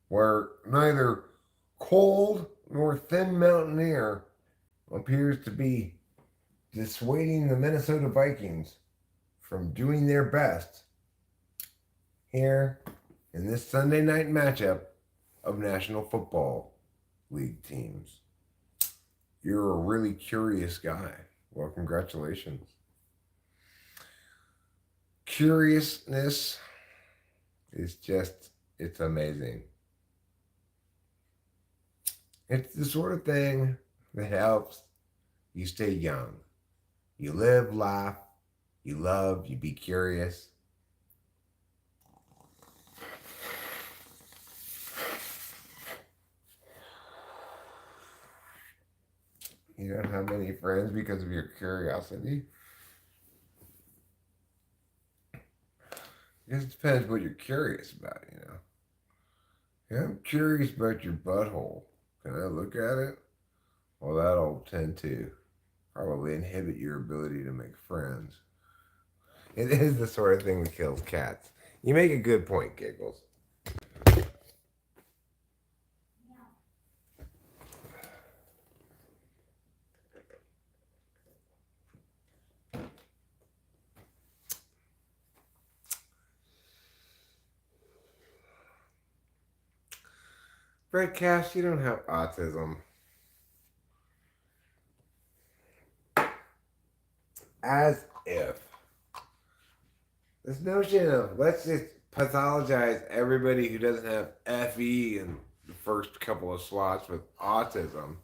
where neither cold nor thin mountain air appears to be dissuading the Minnesota Vikings from doing their best here in this Sunday night matchup of National Football League teams. You're a really curious guy. Well, congratulations. Curiousness is just, it's amazing. It's the sort of thing that helps you stay young. You live, laugh, you love, you be curious. You don't have many friends because of your curiosity. I guess it depends what you're curious about, Yeah, I'm curious about your butthole Can I look at it? Well, that'll tend to probably inhibit your ability to make friends. It is the sort of thing that kills cats. You make a good point, Giggles. Fred Cash, you don't have autism. As if. This notion of let's just pathologize everybody who doesn't have FE in the first couple of slots with autism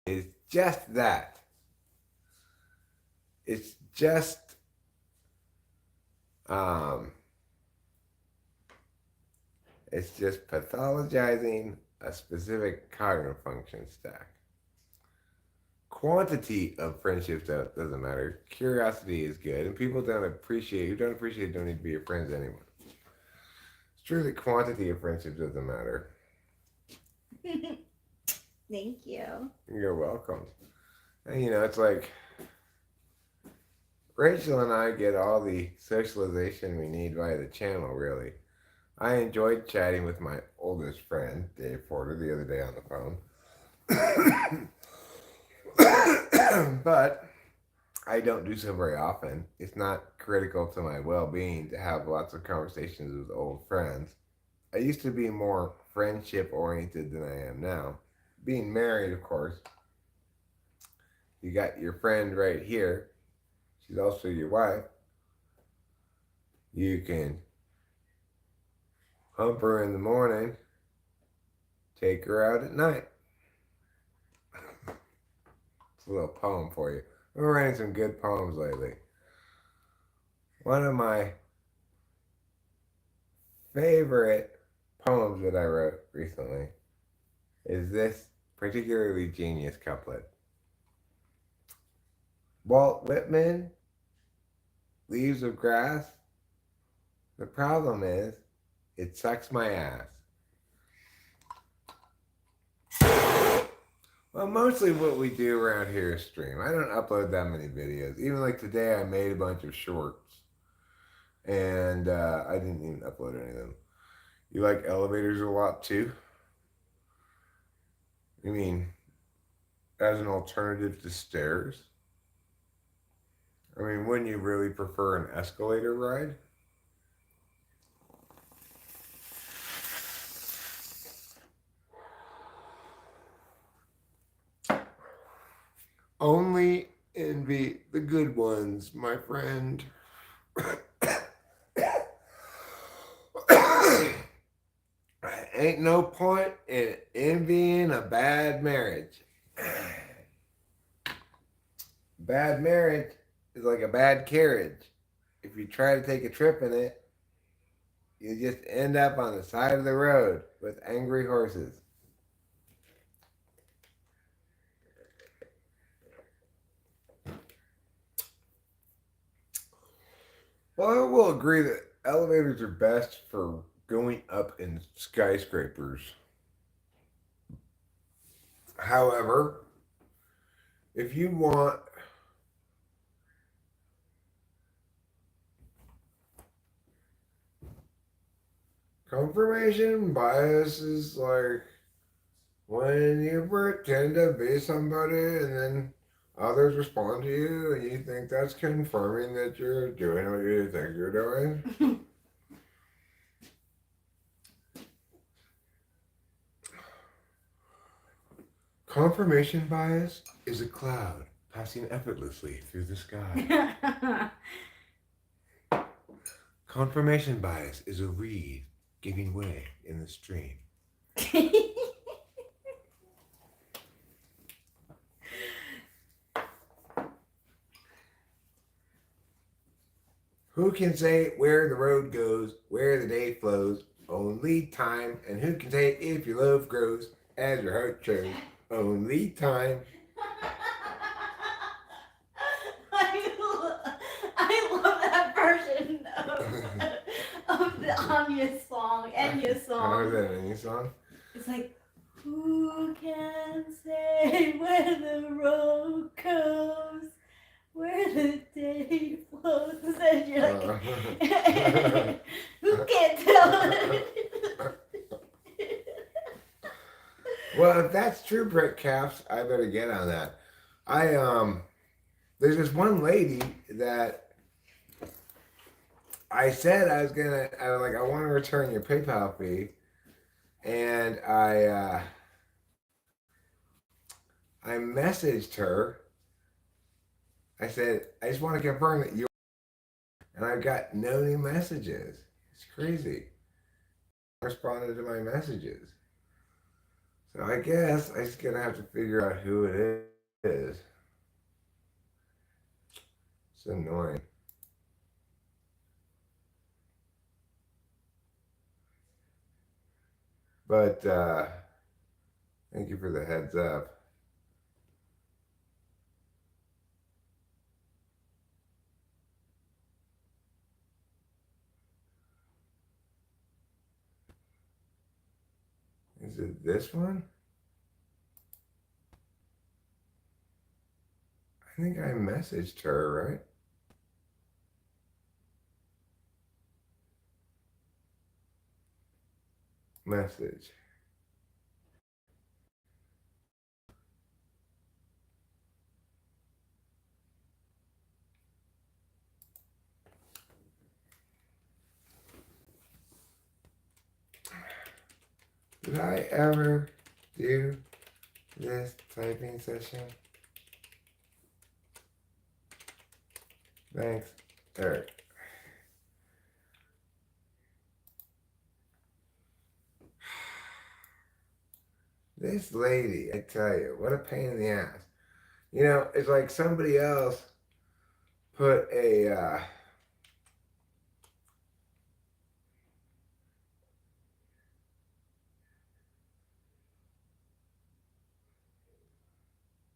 is just that. It's just it's just pathologizing a specific cognitive function stack. Quantity of friendships doesn't matter. Curiosity is good, and people who don't appreciate don't need to be your friends anyway. It's true that quantity of friendships doesn't matter. Thank you. You're welcome. And it's like Rachel and I get all the socialization we need via the channel, really. I enjoyed chatting with my oldest friend, Dave Porter, the other day on the phone. But I don't do so very often. It's not critical to my well-being to have lots of conversations with old friends. I used to be more friendship-oriented than I am now. Being married, of course, you got your friend right here. She's also your wife. You can hump her in the morning, take her out at night. It's a little poem for you. I've been writing some good poems lately. One of my favorite poems that I wrote recently is this particularly genius couplet. Walt Whitman, Leaves of Grass. The problem is, it sucks my ass. Well, mostly what we do around here is stream. I don't upload that many videos. Even like today, I made a bunch of shorts. And I didn't even upload any of them. You like elevators a lot too? You mean as an alternative to stairs? I mean, wouldn't you really prefer an escalator ride? Only envy the good ones, my friend. Ain't no point in envying a bad marriage. Bad marriage is like a bad carriage. If you try to take a trip in it, you just end up on the side of the road with angry horses. Well, I will agree that elevators are best for going up in skyscrapers. However, if you want confirmation bias is like when you pretend to be somebody and then others respond to you and you think that's confirming that you're doing what you think you're doing. Confirmation bias is a cloud passing effortlessly through the sky. Confirmation bias is a reed giving way in the stream. Who can say where the road goes, where the day flows? Only time. And who can say if your love grows as your heart shows? Only time. I love that version of the Enya song. Oh, is that an Enya song? It's like, Who can say where the road goes, where the day flows? And you're like, who can't tell? Well, if that's true, Brett Caps, I better get on that. I there's this one lady that I said I was gonna. I was like, I want to return your PayPal fee, and I messaged her. I said, I just want to confirm that you. And I got no new messages. It's crazy. Responded to my messages. So I guess I just gonna have to figure out who it is. It's annoying. But thank you for the heads up. Is it this one? I think I messaged her, right? Message. Did I ever do this typing session? Thanks, Eric. This lady, I tell you, what a pain in the ass. You know, it's like somebody else put a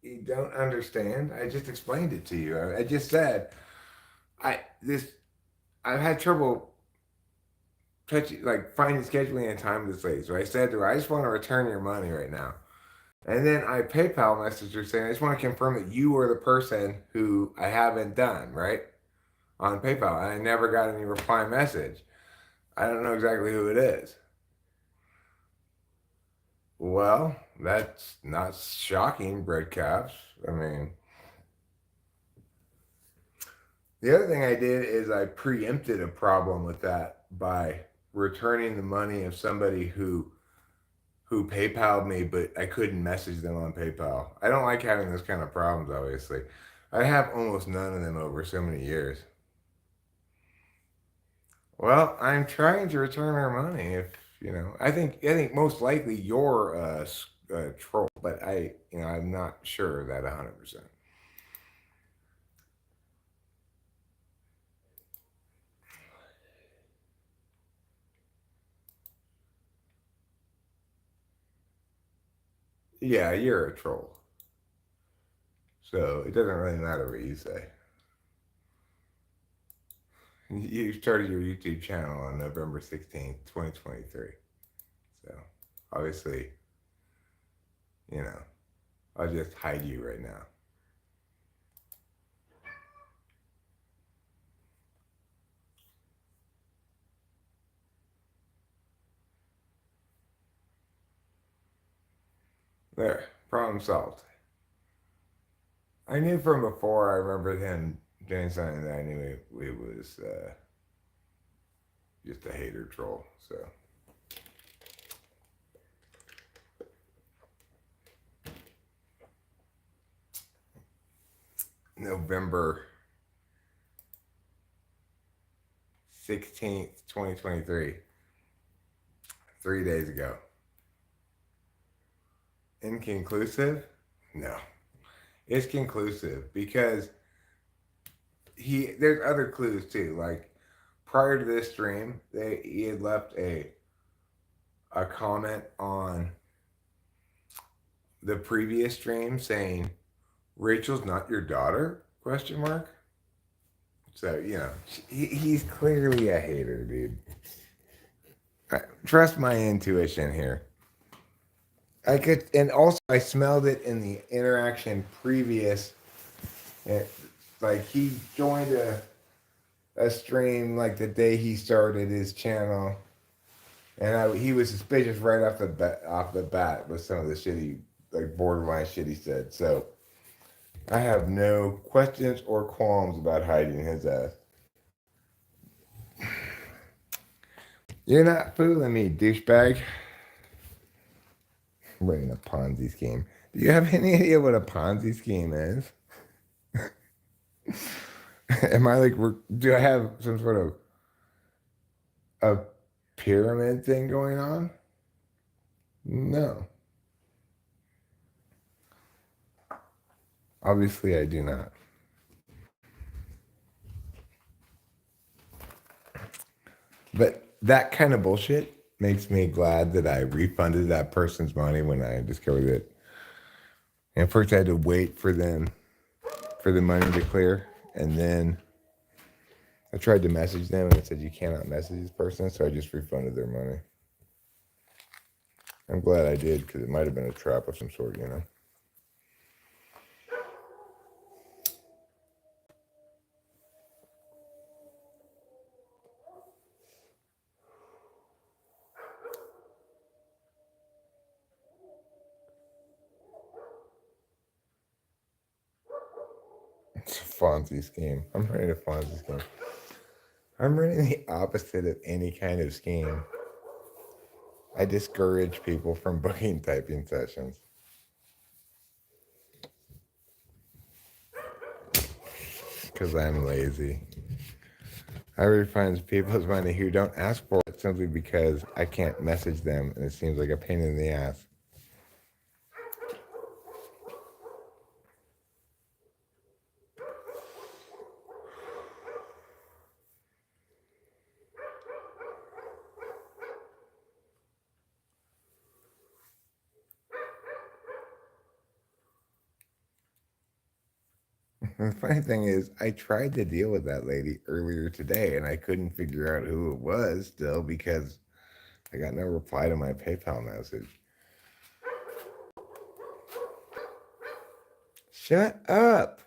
you don't understand. I just explained it to you. I just said I've had trouble finding scheduling and time with this lady. So I said to her, I just want to return your money right now. And then I PayPal messaged her saying, I just want to confirm that you are the person who I haven't done, right? On PayPal. And I never got any reply message. I don't know exactly who it is. Well, that's not shocking, bread caps. I mean, the other thing I did is I preempted a problem with that by returning the money of somebody who PayPal'd me, but I couldn't message them on PayPal. I don't like having those kind of problems, obviously. I have almost none of them over so many years. Well, I'm trying to return our money. If you know, I think most likely you're a troll, but I'm not sure of that 100%. Yeah, you're a troll, so it doesn't really matter what you say. You started your YouTube channel on November 16th, 2023. So obviously, you know, I'll just hide you right now. There, problem solved. I knew from before. I remember him doing something that I knew it was just a hater troll. So November 16th, 2023, 3 days ago. Inconclusive? No, it's conclusive because there's other clues too. Like prior to this stream, he had left a comment on the previous stream saying Rachel's not your daughter? Question mark. So he's clearly a hater, dude. Trust my intuition here. I could, and also I smelled it in the interaction previous. eh, Like he joined a stream like the day he started his channel, and he was suspicious right off the bat with some of the shit he, like borderline shit he said. So I have no questions or qualms about hiding his ass. You're not fooling me, douchebag. I'm running a Ponzi scheme. Do you have any idea what a Ponzi scheme is? Am I like, do I have some sort of a pyramid thing going on? No. Obviously, I do not. But that kind of bullshit makes me glad that I refunded that person's money when I discovered it. And first, I had to wait for them, for the money to clear. And then I tried to message them and it said, you cannot message this person. So I just refunded their money. I'm glad I did because it might have been a trap of some sort, you know? It's a Fonzie scheme. I'm running a Fonzie scheme. I'm running the opposite of any kind of scheme. I discourage people from booking typing sessions because I'm lazy. I refund people's money who don't ask for it simply because I can't message them and it seems like a pain in the ass. The funny thing is, I tried to deal with that lady earlier today and I couldn't figure out who it was still because I got no reply to my PayPal message. Shut up!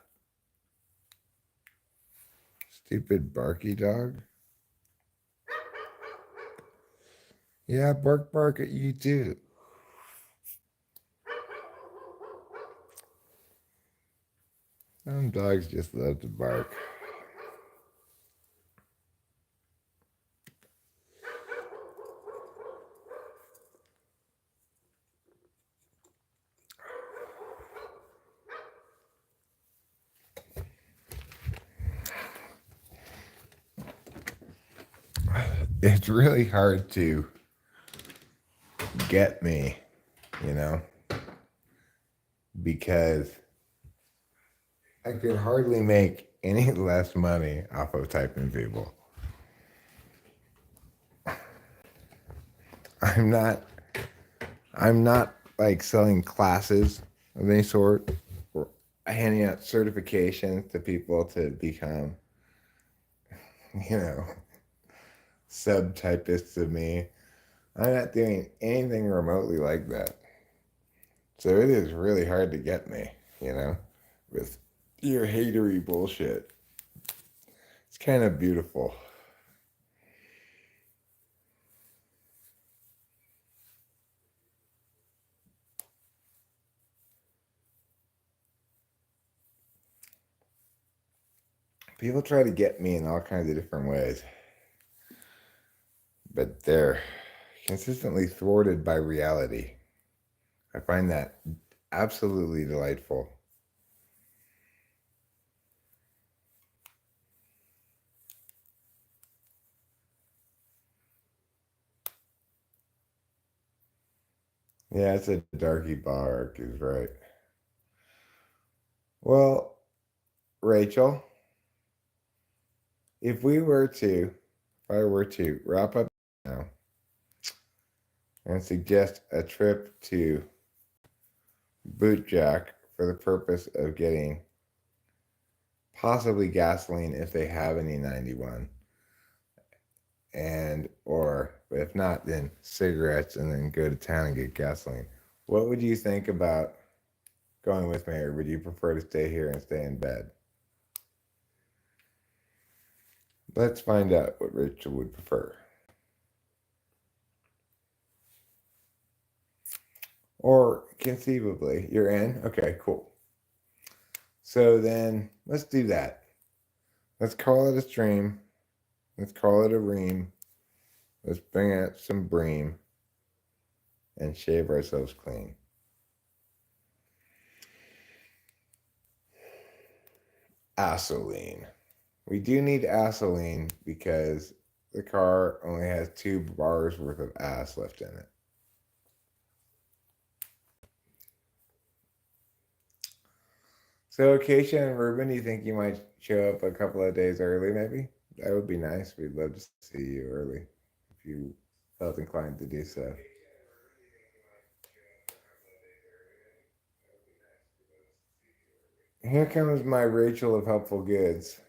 Stupid barky dog. Yeah, bark bark at you too. Some dogs just love to bark. It's really hard to get me, you know, because I could hardly make any less money off of typing people. I'm not I'm not like selling classes of any sort or handing out certifications to people to become, you know, subtypists of me. I'm not doing anything remotely like that. So it is really hard to get me, you know, with your hatery bullshit. It's kind of beautiful. People try to get me in all kinds of different ways, but they're consistently thwarted by reality. I find that absolutely delightful. Yeah, it's a darky bark, is right. Well, Rachel, if I were to wrap up now and suggest a trip to Bootjack for the purpose of getting possibly gasoline if they have any 91, and or but if not, then cigarettes, and then go to town and get gasoline. What would you think about going with me, or would you prefer to stay here and stay in bed? Let's find out what Rachel would prefer. Or conceivably, you're in? Okay, cool. So then let's do that. Let's call it a stream. Let's call it a ream. Let's bring out some bream and shave ourselves clean. Gasoline. We do need gasoline because the car only has 2 bars worth of ass left in it. So, Keisha and Ruben, you think you might show up a couple of days early, maybe? That would be nice. We'd love to see you early if you felt inclined to do so. Here comes my Rachel of helpful goods.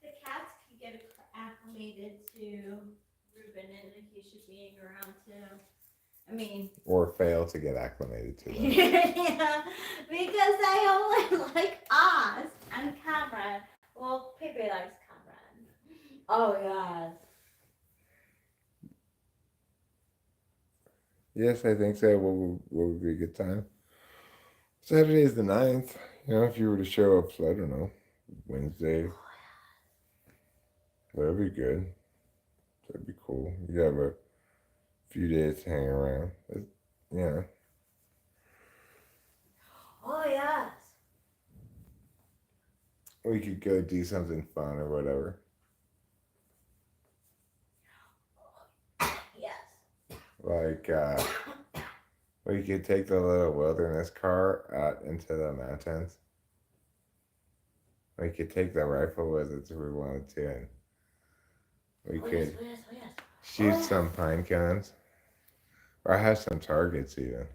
The cats can get acclimated to Ruben and Akeisha being around too. I mean, or fail to get acclimated to them. yeah, because I only like Oz and Cameron. Well, Pepe likes Cameron. Oh yes. Yes, I think so. What would be a good time? Saturday is the 9th. You know, if you were to show up, so I don't know, Wednesday, that'd be good. That'd be cool. You have a few days to hang around. Yeah. Oh yes. We could go do something fun or whatever. Yes. Like, we could take the little wilderness car out into the mountains. We could take the rifle with us if we wanted to, and we could shoot some pine cones. Or I have some targets even.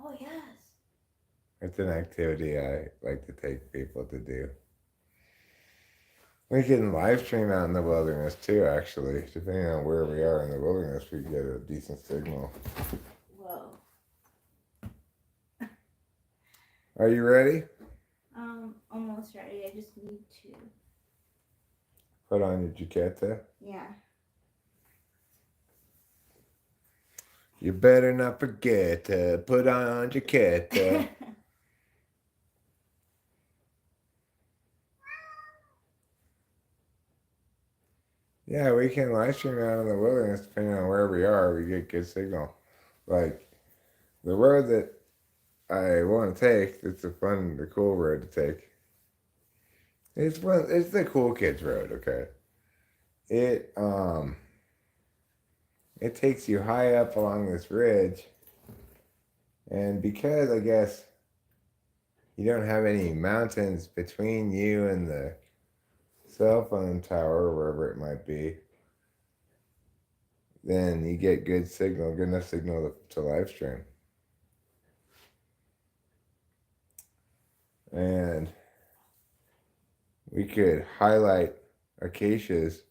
Oh yes. It's an activity I like to take people to do. We can live stream out in the wilderness too, actually. Depending on where we are in the wilderness, we can get a decent signal. Whoa. Are you ready? Almost ready. I just need to. Put on your jaqueta. Yeah. You better not forget to put on your jaqueta. Yeah, we can live stream out in the wilderness depending on where we are. We get good signal. Like the road that I want to take, it's the cool road to take. It's the cool kids road, okay? It takes you high up along this ridge, and because I guess you don't have any mountains between you and the cell phone tower, wherever it might be, then you get good enough signal to live stream. And we could highlight Acacia's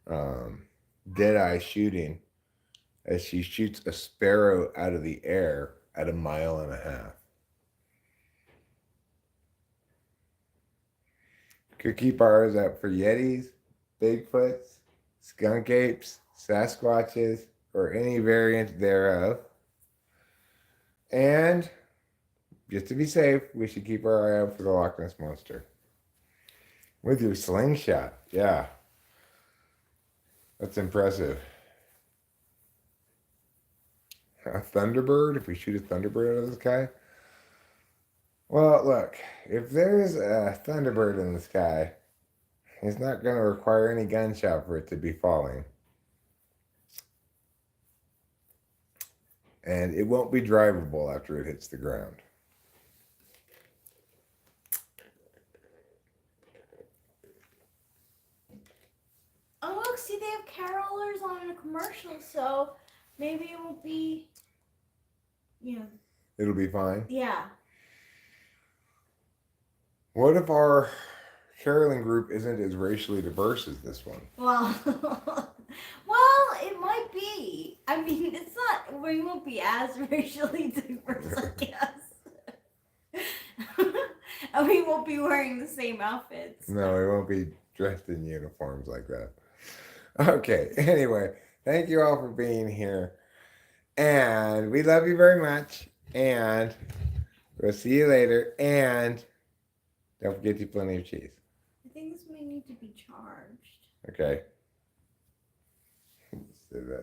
dead-eye shooting as she shoots a sparrow out of the air at 1.5 miles. Could keep our eyes out for Yetis, Bigfoots, skunk apes, Sasquatches, or any variant thereof. And just to be safe, we should keep our eye out for the Loch Ness Monster. With your slingshot, yeah. That's impressive. A thunderbird? If we shoot a thunderbird out of the sky? Well, look, if there's a thunderbird in the sky, it's not going to require any gunshot for it to be falling. And it won't be drivable after it hits the ground. Oh look, see they have carolers on a commercial, so maybe it won't be, It'll be fine. Yeah. What if our caroling group isn't as racially diverse as this one? Well, it might be. I mean, it's not. We won't be as racially diverse, I guess. And we won't be wearing the same outfits. No, we won't be dressed in uniforms like that. Okay, anyway, thank you all for being here. And we love you very much. And we'll see you later. And don't forget to eat plenty of cheese. I think this may need to be charged. Okay. So that